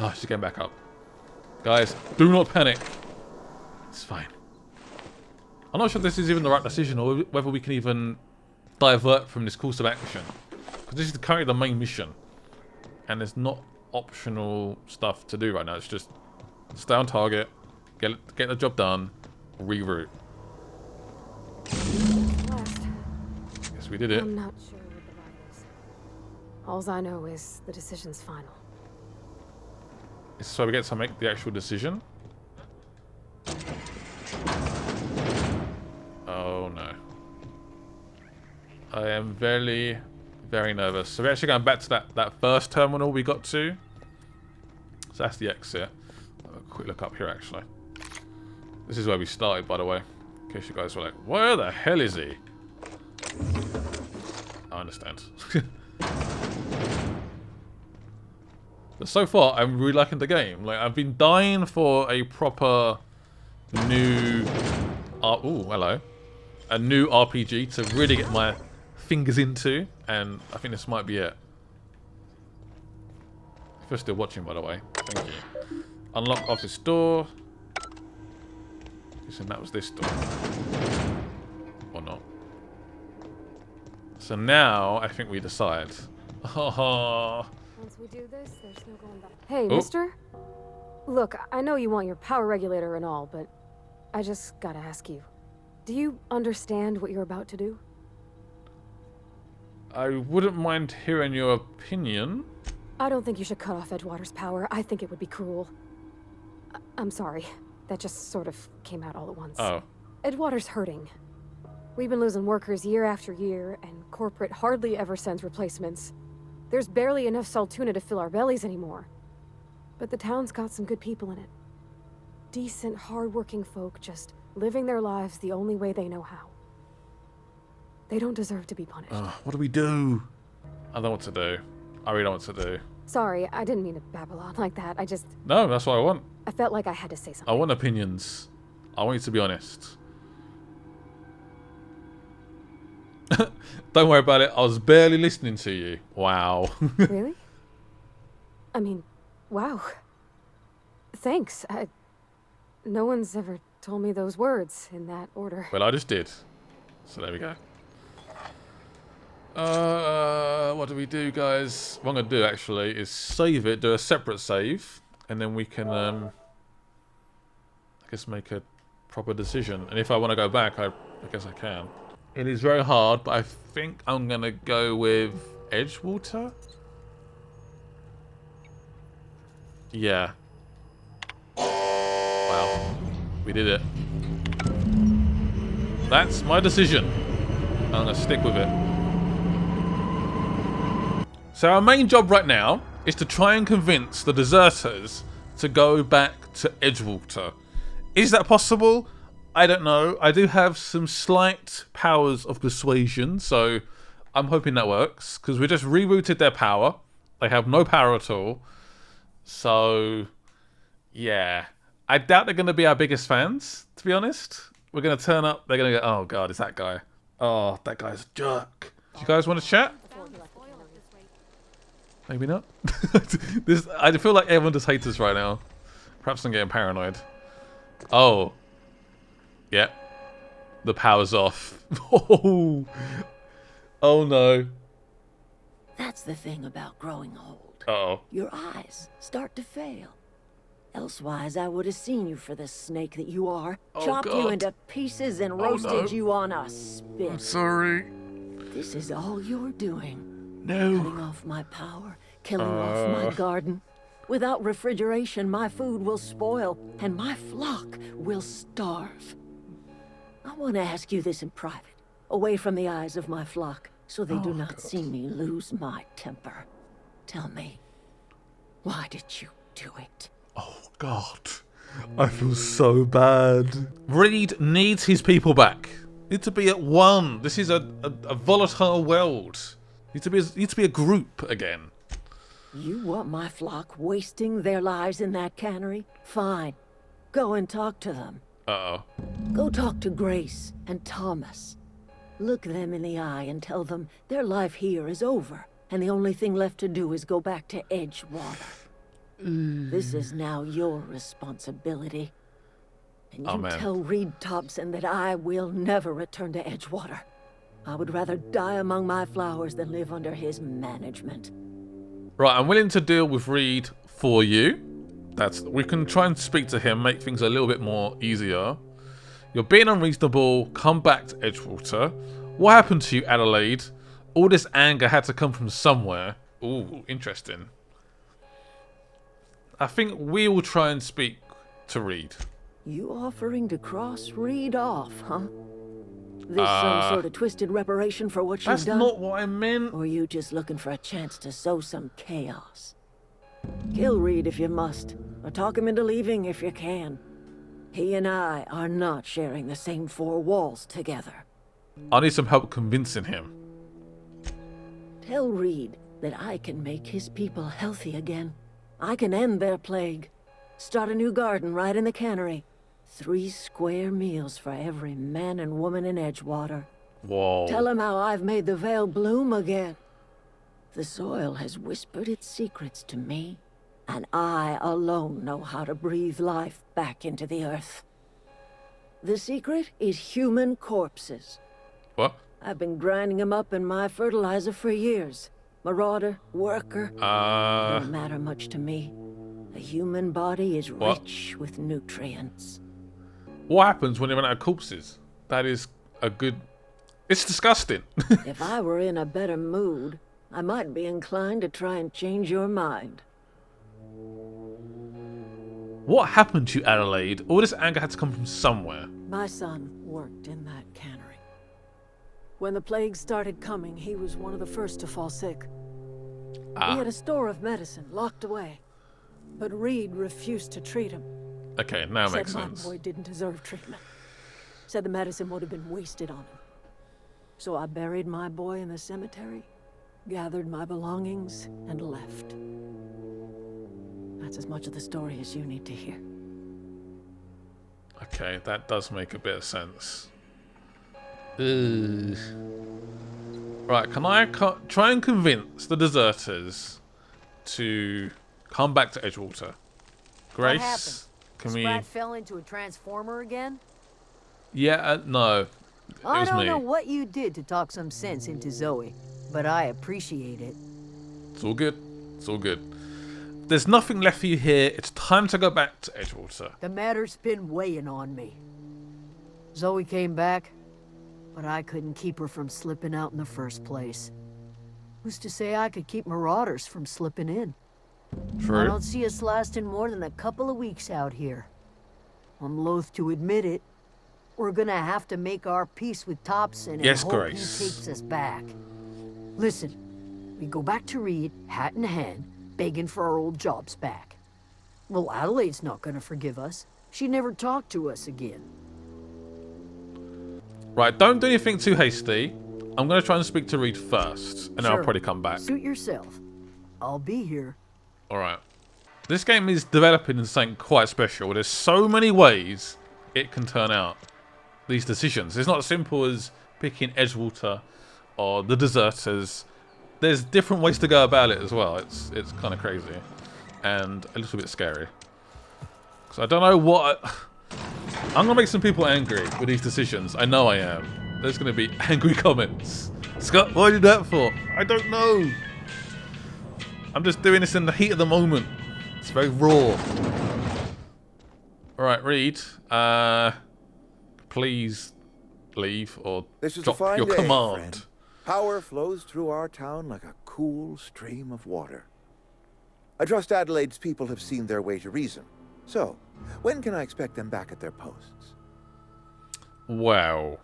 Oh, she's getting back up. Guys, do not panic. It's fine. I'm not sure if this is even the right decision or whether we can even divert from this course of action. Because this is currently the main mission. And there's not optional stuff to do right now. It's just stay on target, get the job done, reroute. Yes, we did it. I'm not sure what the right is. All I know is the decision's final. This is where we get to make the actual decision. Oh no. I am very, very nervous. So we're actually going back to that first terminal we got to. So that's the exit. I'll have a quick look up here actually. This is where we started, by the way. In case you guys were like, where the hell is he? I understand. But so far, I'm really liking the game. Like, I've been dying for a proper new... oh, hello. A new RPG to really get my fingers into, and I think this might be it. If you're still watching, by the way, thank you. Unlock office door. Guessing that was this door. Or not. So now, I think we decide. Once we do this, there's no going back. Hey, Oh. mister? Look, I know you want your power regulator and all, but I just gotta ask you. Do you understand what you're about to do? I wouldn't mind hearing your opinion. I don't think you should cut off Edgewater's power. I think it would be cruel. I'm sorry. That just sort of came out all at once. Oh. Edgewater's hurting. We've been losing workers year after year, and corporate hardly ever sends replacements. There's barely enough Saltuna to fill our bellies anymore. But the town's got some good people in it. Decent, hard-working folk just living their lives the only way they know how. They don't deserve to be punished. What do we do? I don't know what to do. I really don't know what to do. Sorry, I didn't mean to babble on like that. No, that's what I want. I felt like I had to say something. I want opinions. I want you to be honest. Don't worry about it. I was barely listening to you. Wow. Really? I mean, wow. Thanks. No one's ever told me those words in that order. Well, I just did. So there we go. What do we do, guys? What I'm going to do, actually, is save it, do a separate save, and then we can, I guess, make a proper decision. And if I want to go back, I guess I can. It is very hard, but I think I'm going to go with Edgewater. Yeah. Wow. We did it. That's my decision. I'm going to stick with it. So our main job right now is to try and convince the deserters to go back to Edgewater. Is that possible? I don't know. I do have some slight powers of persuasion, so I'm hoping that works, because we just rerouted their power. They have no power at all. So, yeah. I doubt they're going to be our biggest fans, to be honest. We're going to turn up, they're going to go, oh god, it's that guy. Oh, that guy's a jerk. Do you guys want to chat? Maybe not. I feel like everyone just hates us right now. Perhaps I'm getting paranoid. Oh. Yeah. The power's off. Oh. Oh no. That's the thing about growing old. Uh-oh. Your eyes start to fail. Elsewise, I would have seen you for the snake that you are. Oh, chopped God. you into pieces and roasted you on a spit. I'm sorry. This is all you're doing. No. Cutting off my power, killing off my garden. Without refrigeration, my food will spoil, and my flock will starve. I want to ask you this in private, away from the eyes of my flock, so they do not see me lose my temper. Tell me, why did you do it? Oh, God. I feel so bad. Reed needs his people back. Need to be at one. This is a volatile world. Need to be a group again. You want my flock wasting their lives in that cannery? Fine. Go and talk to them. Uh-oh. Go talk to Grace and Thomas. Look them in the eye and tell them their life here is over, and the only thing left to do is go back to Edgewater. This is now your responsibility. And you tell Reed Thompson that I will never return to Edgewater. I would rather die among my flowers than live under his management. Right, I'm willing to deal with Reed for you. We can try and speak to him, make things a little bit more easier. You're being unreasonable. Come back to Edgewater. What happened to you, Adelaide? All this anger had to come from somewhere. Ooh, interesting. I think we will try and speak to Reed. You offering to cross Reed off, huh? This some sort of twisted reparation for what you've done? That's not what I meant. Or are you just looking for a chance to sow some chaos? Kill Reed if you must, or talk him into leaving if you can. He and I are not sharing the same four walls together. I need some help convincing him. Tell Reed that I can make his people healthy again. I can end their plague. Start a new garden right in the cannery. 3 square meals for every man and woman in Edgewater. Whoa. Tell him how I've made the Vale bloom again. The soil has whispered its secrets to me, and I alone know how to breathe life back into the earth. The secret is human corpses. What? I've been grinding them up in my fertilizer for years. Marauder, worker, don't matter much to me. The human body is rich with nutrients. What happens when you run out of corpses? That is a good... It's disgusting. If I were in a better mood, I might be inclined to try and change your mind. What happened to you, Adelaide? All this anger had to come from somewhere. My son worked in that cannery. When the plague started coming, he was one of the first to fall sick. He had a store of medicine locked away, but Reed refused to treat him. Okay, now it makes Said sense. my boy didn't deserve treatment. Said the medicine would have been wasted on him. So I buried my boy in the cemetery, gathered my belongings, and left. That's as much of the story as you need to hear. Okay, that does make a bit of sense. Ugh. Right, can I try and convince the deserters to come back to Edgewater? What happened? Grace, can we... Sprat fell into a transformer again? Yeah, no. It I was don't me. know what you did to talk some sense into Zoe, but I appreciate it. It's all good. It's all good. There's nothing left for you here. It's time to go back to Edgewater. The matter's been weighing on me. Zoe came back, but I couldn't keep her from slipping out in the first place. Who's to say I could keep marauders from slipping in? True. I don't see us lasting more than a couple of weeks out here. I'm loath to admit it. We're gonna have to make our peace with Thompson and Yes, hope Grace. he takes us back. Listen, we go back to Reed, hat in hand, begging for our old jobs back. Well, Adelaide's not gonna forgive us. She never talked to us again. Right, don't do anything too hasty. I'm going to try and speak to Reed first, and then I'll Sure. probably come back. Suit yourself. I'll be here. Alright. This game is developing into something quite special. There's so many ways it can turn out. These decisions. It's not as simple as picking Edgewater or the deserters. There's different ways to go about it as well. It's kind of crazy. And a little bit scary. So I don't know what... I'm going to make some people angry with these decisions. I know I am. There's going to be angry comments. Scott, what did that for? I don't know. I'm just doing this in the heat of the moment. It's very raw. Alright, Reed. Please leave or This is drop a fine your day, command. friend. Power flows through our town like a cool stream of water. I trust Adelaide's people have seen their way to reason. So, when can I expect them back at their posts? Well,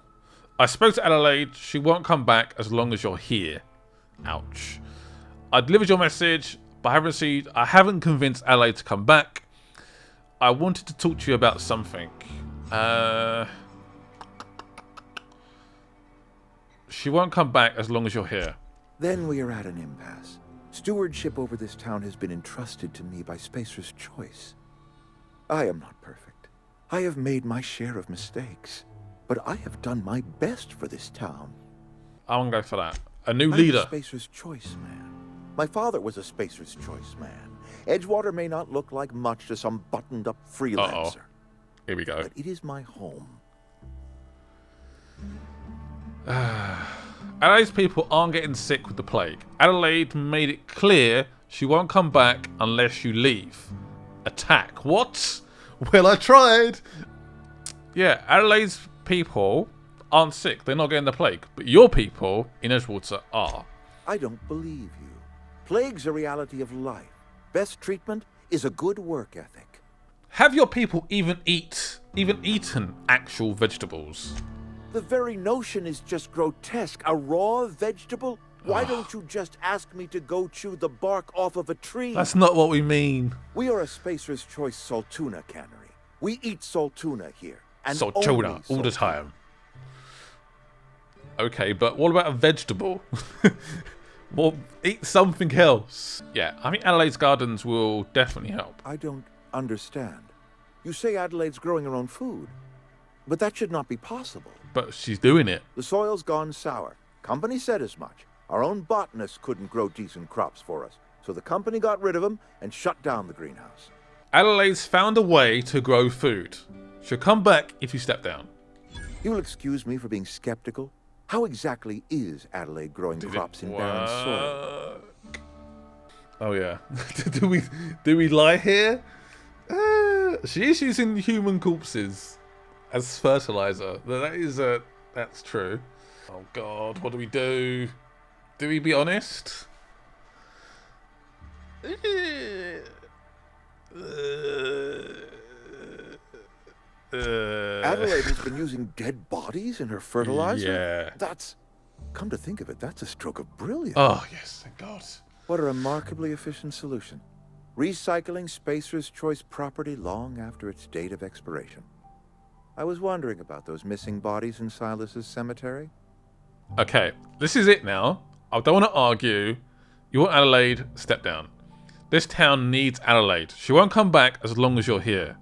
I spoke to Adelaide. She won't come back as long as you're here. Ouch. I delivered your message, but I haven't convinced Adelaide to come back. I wanted to talk to you about something. She won't come back as long as you're here. Then we are at an impasse. Stewardship over this town has been entrusted to me by Spacer's Choice. I am not perfect. I have made my share of mistakes. But I have done my best for this town. I won't go for that. A new I'm leader. a Spacer's Choice man. My father was a Spacer's Choice man. Edgewater may not look like much to some buttoned-up freelancer. Here we go. But it is my home. Adelaide's people aren't getting sick with the plague. Adelaide made it clear she won't come back unless you leave. Attack. What? Well, I tried. Yeah, Adelaide's people aren't sick. They're not getting the plague. But your people in Edgewater are. I don't believe you. Plague's a reality of life. Best treatment is a good work ethic. Have your people even eaten actual vegetables? The very notion is just grotesque. A raw vegetable? Why don't you just ask me to go chew the bark off of a tree? That's not what we mean. We are a Spacer's Choice Saltuna cannery. We eat saltuna here. And Saltuna all the time. Okay, but what about a vegetable? Well, eat something else. Yeah, I think Adelaide's gardens will definitely help. I don't understand. You say Adelaide's growing her own food, but that should not be possible. But she's doing it. The soil's gone sour. Company said as much. Our own botanists couldn't grow decent crops for us, so the company got rid of them and shut down the greenhouse. Adelaide's found a way to grow food. She'll come back if you step down. You'll excuse me for being skeptical. How exactly is Adelaide growing crops in barren soil? Oh yeah. do we lie here? She is using human corpses as fertilizer. That's true. Oh god, what do we do? Do we be honest? Adelaide has been using dead bodies in her fertilizer? Yeah. That's... Come to think of it, that's a stroke of brilliance. Oh, yes, thank God. What a remarkably efficient solution. Recycling Spacer's Choice property long after its date of expiration. I was wondering about those missing bodies in Silas's cemetery. Okay, this is it now. I don't want to argue. You want Adelaide, step down. This town needs Adelaide. She won't come back as long as you're here.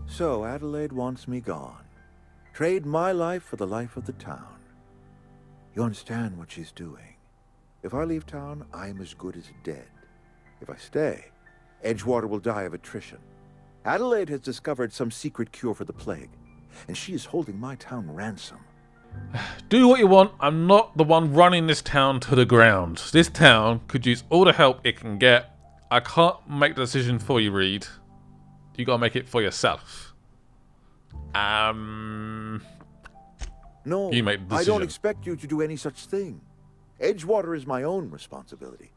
So Adelaide wants me gone. Trade my life for the life of the town. You understand what she's doing. If I leave town, I am as good as dead. If I stay, Edgewater will die of attrition. Adelaide has discovered some secret cure for the plague, and she is holding my town ransom. Do what you want. I'm not the one running this town to the ground. This town could use all the help it can get. I can't make the decision for you, Reed. You gotta make it for yourself. No, you make the I decision. don't expect you to do any such thing. Edgewater is my own responsibility,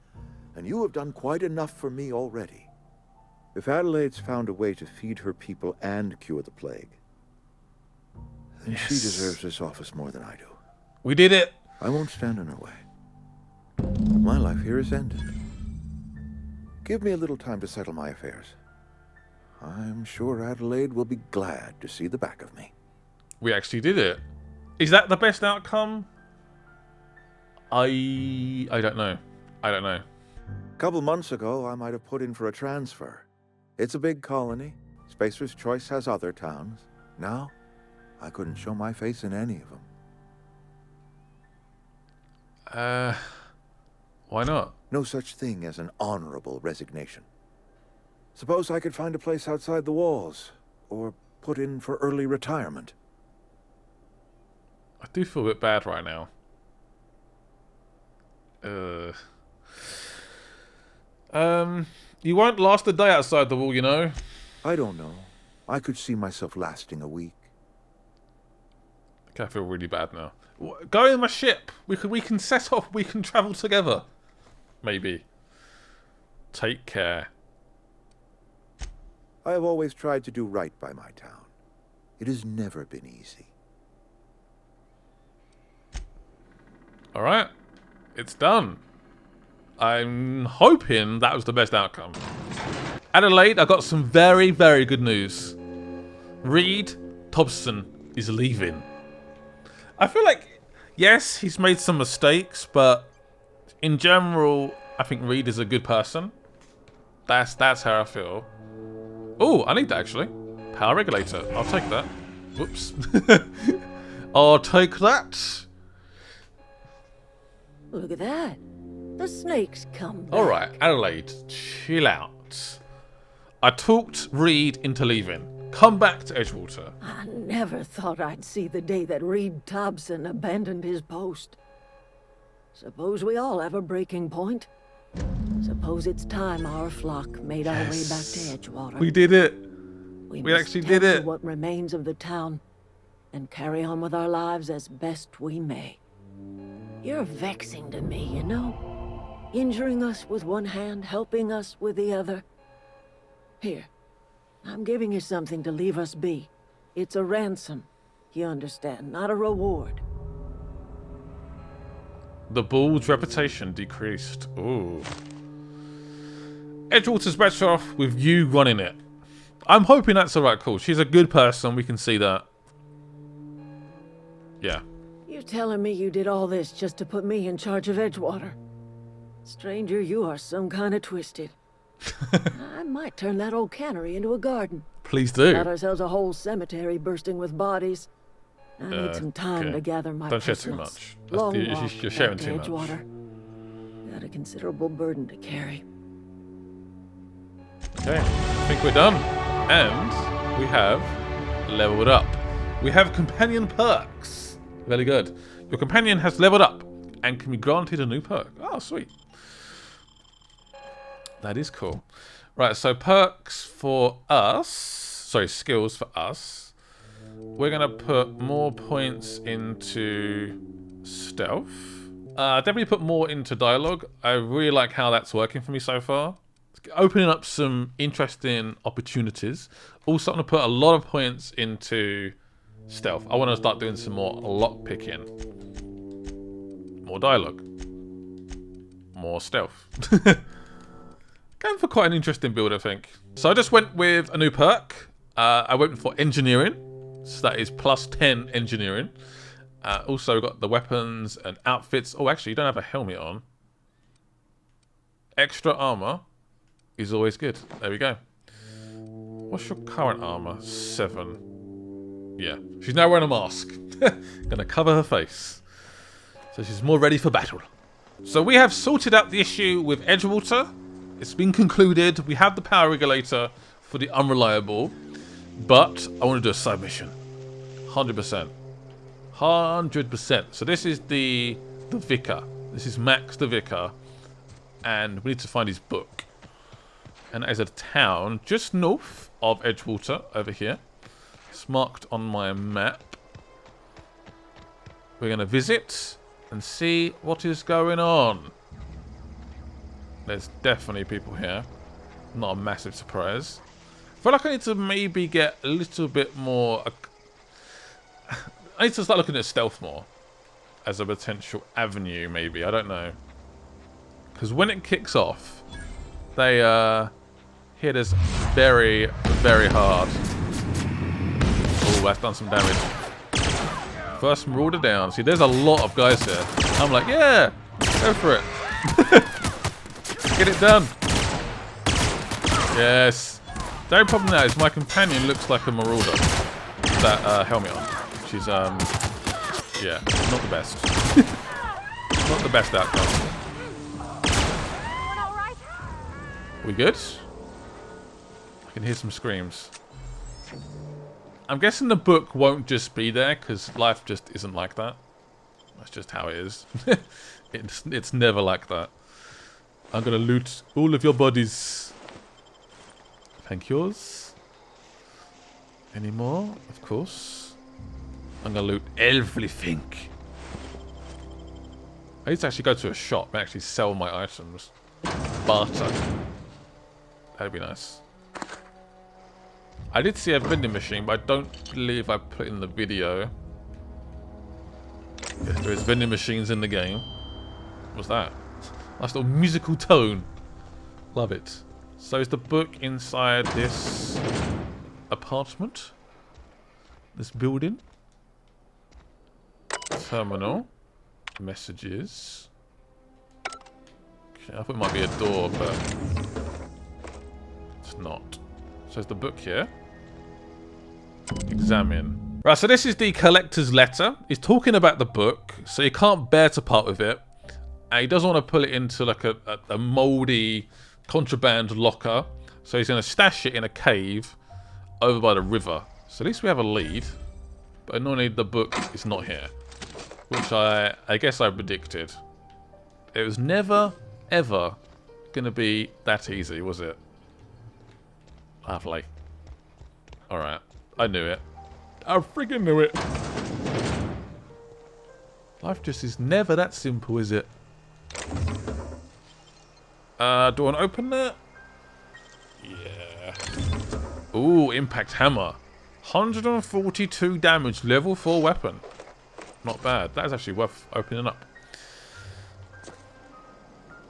and you have done quite enough for me already. If Adelaide's found a way to feed her people and cure the plague, then she deserves this office more than I do. We did it. I won't stand in her way. My life here is ended. Give me a little time to settle my affairs. I'm sure Adelaide will be glad to see the back of me. We actually did it. Is that the best outcome? I don't know. I don't know. A couple months ago, I might have put in for a transfer. It's a big colony. Spacer's Choice has other towns. Now, I couldn't show my face in any of them. Why not? No such thing as an honorable resignation. Suppose I could find a place outside the walls, or put in for early retirement. I do feel a bit bad right now. You won't last a day outside the wall, you know. I don't know. I could see myself lasting a week. Okay, I feel really bad now. Go in my ship. We can set off. We can travel together. Maybe. Take care. I have always tried to do right by my town. It has never been easy. Alright. It's done. I'm hoping that was the best outcome. Adelaide, I got some very, very good news. Reed Thompson is leaving. I feel like, yes, he's made some mistakes, but in general, I think Reed is a good person. That's how I feel. Oh, I need that actually. Power regulator. I'll take that. Whoops. I'll take that. Look at that. The snakes come back. Alright, Adelaide, chill out. I talked Reed into leaving. Come back to Edgewater. I never thought I'd see the day that Reed Thompson abandoned his post. Suppose we all have a breaking point. Suppose it's time our flock made our way back to Edgewater. We did it. We actually did tend to it. what remains of the town and carry on with our lives as best we may. You're vexing to me, you know? Injuring us with one hand, helping us with the other. Here, I'm giving you something to leave us be. It's a ransom, you understand, not a reward. The bull's reputation decreased. Ooh. Edgewater's better off with you running it. I'm hoping that's alright, cool. She's a good person, we can see that. Yeah. You telling me you did all this just to put me in charge of Edgewater? Stranger, you are some kind of twisted. I might turn that old cannery into a garden. Please do. Got ourselves a whole cemetery bursting with bodies. I need some time to gather my Don't share too personals. much. Long You're walk sharing back too to much. Edgewater. Got a considerable burden to carry. Okay, I think we're done. And we have leveled up. We have companion perks. Very good. Your companion has leveled up and can be granted a new perk. Oh, sweet. That is cool. Right, so perks for us. Sorry, skills for us. We're going to put more points into stealth. Definitely put more into dialogue. I really like how that's working for me so far. It's opening up some interesting opportunities. Also, I'm going to put a lot of points into stealth. I want to start doing some more lock picking. More dialogue. More stealth. Going for quite an interesting build, I think. So I just went with a new perk. I went for engineering. So that is plus 10 engineering. Also got the weapons and outfits. Oh, actually, you don't have a helmet on. Extra armor is always good. There we go. What's your current armor? 7. Yeah. She's now wearing a mask. Gonna cover her face. So she's more ready for battle. So we have sorted out the issue with Edgewater. It's been concluded. We have the power regulator for the unreliable. But I want to do a side mission. 100%. 100%. So this is the vicar. This is Max the vicar. And we need to find his book. And that is a town just north of Edgewater over here. It's marked on my map. We're going to visit and see what is going on. There's definitely people here. Not a massive surprise. I feel like I need to maybe get a little bit more... I need to start looking at stealth more as a potential avenue, maybe. I don't know. Because when it kicks off, they hit us very, very hard. Oh, that's done some damage. First marauder down. See, there's a lot of guys here. I'm like, yeah, go for it. Get it done. Yes. The only problem now is my companion looks like a marauder with that helmet on. She's, yeah, not the best. Not the best outcome. We good? I can hear some screams. I'm guessing the book won't just be there because life just isn't like that. That's just how it is. It's never like that. I'm gonna loot all of your bodies. Thank yours. Any more? Of course. I'm gonna loot everything. I need to actually go to a shop and actually sell my items. Barter. That'd be nice. I did see a vending machine, but I don't believe I put in the video. Yes, there is vending machines in the game. What's that? Nice little musical tone. Love it. So is the book inside this apartment? This building? Terminal. Messages. Okay, I thought it might be a door, but it's not. So is the book here? Examine. Right, so this is the collector's letter. He's talking about the book, so he can't bear to part with it. And he doesn't want to pull it into like a mouldy contraband locker. So he's going to stash it in a cave over by the river. So at least we have a lead. But annoyingly the book is not here. Which I guess I predicted. It was never, ever going to be that easy, was it? Lovely. Alright. I knew it. I freaking knew it. Life just is never that simple, is it? Do I want to open that? Yeah. Ooh, impact hammer. 142 damage, level 4 weapon. Not bad. That is actually worth opening up.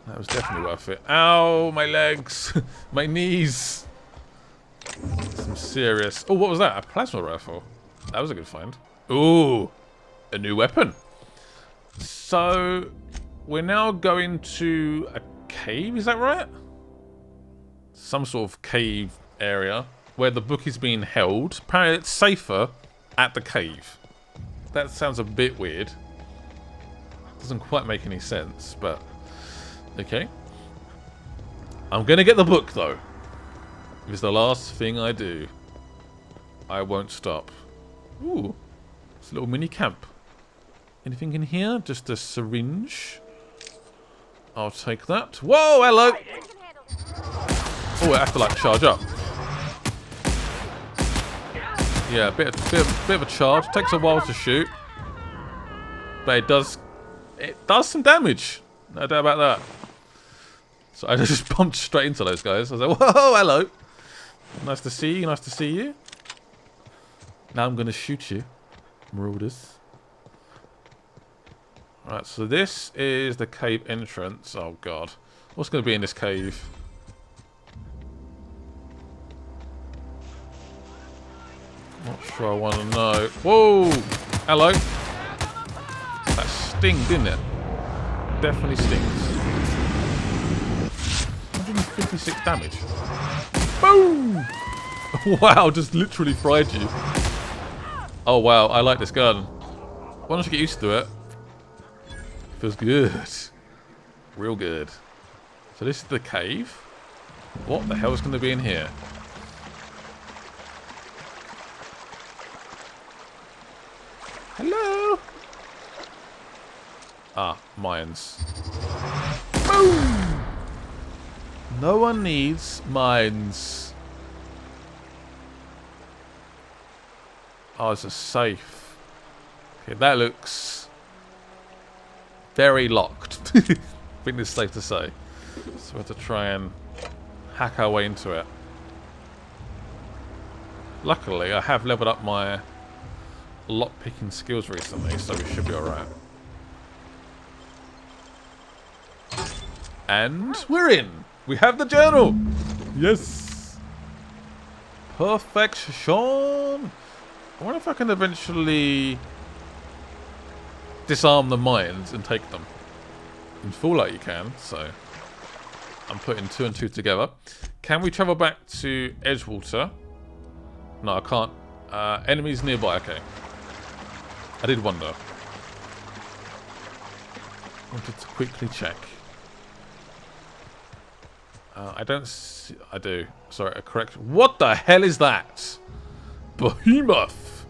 That was definitely worth it. Ow, my legs. My knees. Some serious... Oh, what was that? A plasma rifle. That was a good find. Ooh, a new weapon. So, we're now going to a cave, is that right? Some sort of cave area where the book is being held. Apparently it's safer at the cave. That sounds a bit weird. Doesn't quite make any sense, but okay. I'm gonna get the book though. If it's the last thing I do, I won't stop. Ooh, it's a little mini camp. Anything in here? Just a syringe. I'll take that. Whoa, hello! Oh, I have to like charge up. Yeah, bit of a charge. Takes a while to shoot, but it does some damage. No doubt about that. So I just bumped straight into those guys. I was like, whoa, hello. Nice to see you. Nice to see you. Now I'm gonna shoot you, marauders. Right, so this is the cave entrance. Oh god, what's gonna be in this cave? Not sure I want to know. Whoa! Hello. That stinged, didn't it? Definitely stings. 156 damage. Boom! Wow, just literally fried you. Oh wow, I like this gun. Why don't you get used to it? Feels good. Real good. So this is the cave. What the hell is going to be in here? Hello? Ah, mines. Boom! No one needs mines. Oh, it's a safe. Okay, that looks very locked. I think it's safe to say. So we have to try and hack our way into it. Luckily, I have leveled up my lock-picking skills recently, so we should be alright. And we're in! We have the journal! Yes! Perfection! I wonder if I can eventually disarm the mines and take them. In full light you can, so I'm putting 2 and 2 together. Can we travel back to Edgewater? No, I can't. Enemies nearby, okay. I did wonder. Wanted to quickly check. I don't see... I do. Sorry, a correct... What the hell is that? Behemoth!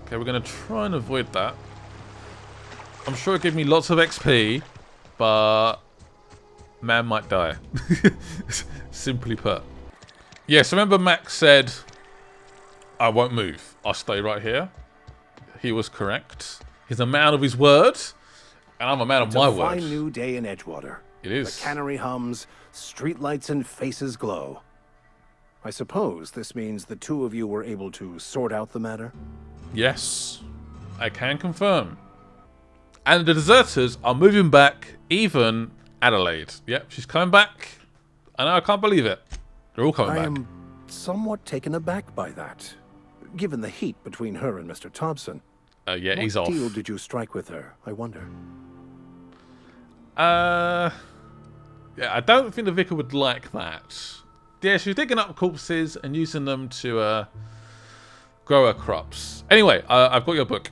Okay, we're going to try and avoid that. I'm sure it gave me lots of XP, but... man might die. Simply put. Yes, remember Max said, I won't move. I'll stay right here. He was correct. He's a man of his word, and I'm a man of my word. It's a fine new day in Edgewater. It is. The cannery hums, streetlights and faces glow. I suppose this means the two of you were able to sort out the matter? Yes, I can confirm. And the deserters are moving back, even Adelaide. Yep, she's coming back. I know, I can't believe it. They're all coming back. I am somewhat taken aback by that, given the heat between her and Mr. Thompson. Yeah, he's off. What deal did you strike with her, I wonder? Yeah, I don't think the vicar would like that. Yeah, she was digging up corpses and using them to grow her crops. Anyway, I've got your book.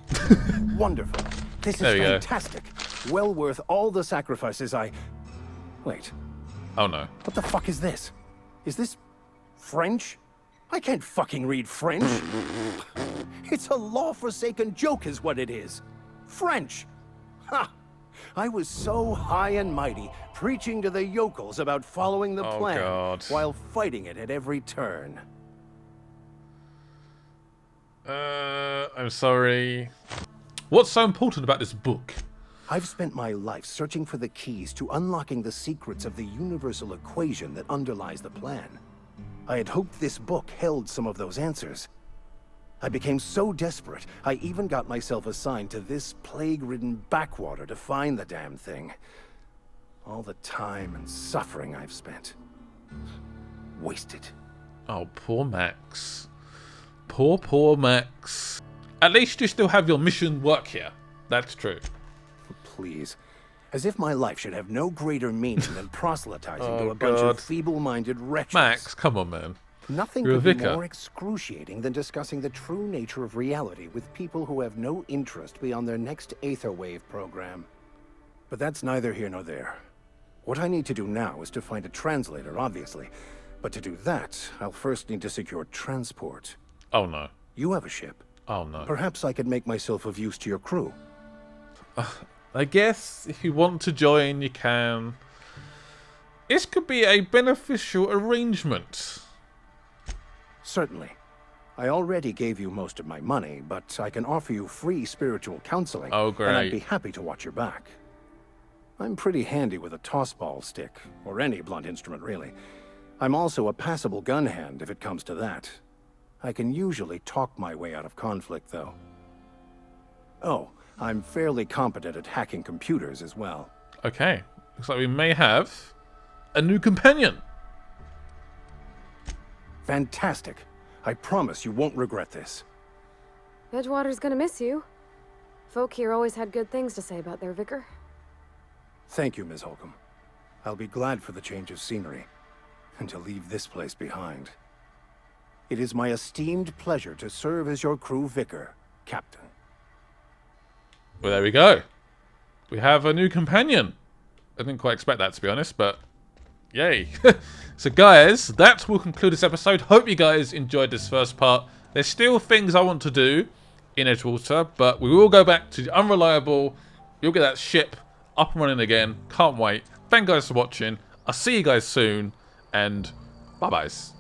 Wonderful. This is fantastic. Well worth all the sacrifices I... Wait. Oh no. What the fuck is this? Is this French? I can't fucking read French. It's a law-forsaken joke is what it is. French. Ha! I was so high and mighty, preaching to the yokels about following the plan, while fighting it at every turn. I'm sorry. What's so important about this book? I've spent my life searching for the keys to unlocking the secrets of the universal equation that underlies the plan. I had hoped this book held some of those answers. I became so desperate, I even got myself assigned to this plague-ridden backwater to find the damn thing. All the time and suffering I've spent. Wasted. Oh, poor Max. Poor Max. At least you still have your mission work here. That's true. please. As if my life should have no greater meaning than proselytizing to a bunch God. of feeble-minded wretches. Max, come on, man. Nothing You're a could be vicar. more excruciating than discussing the true nature of reality with people who have no interest beyond their next Aetherwave program. But that's neither here nor there. What I need to do now is to find a translator, obviously. But to do that, I'll first need to secure transport. Oh, no. You have a ship. Oh, no. Perhaps I could make myself of use to your crew. I guess if you want to join, you can. This could be a beneficial arrangement. Certainly. I already gave you most of my money, but I can offer you free spiritual counseling. Oh, And I'd great. be happy to watch your back. I'm pretty handy with a tossball stick, or any blunt instrument, really. I'm also a passable gun hand, if it comes to that. I can usually talk my way out of conflict, though. Oh, I'm fairly competent at hacking computers as well. Okay. Looks like we may have a new companion. Fantastic. I promise you won't regret this. Edgewater's gonna miss you. Folk here always had good things to say about their vicar. Thank you, Ms. Holcomb. I'll be glad for the change of scenery, and to leave this place behind. It is my esteemed pleasure to serve as your crew vicar, Captain. Well, there we go. We have a new companion. I didn't quite expect that, to be honest, but yay. So, guys, that will conclude this episode. Hope you guys enjoyed this first part. There's still things I want to do in Edgewater, but we will go back to the Unreliable. You'll get that ship up and running again. Can't wait. Thank you guys for watching. I'll see you guys soon, and bye-byes.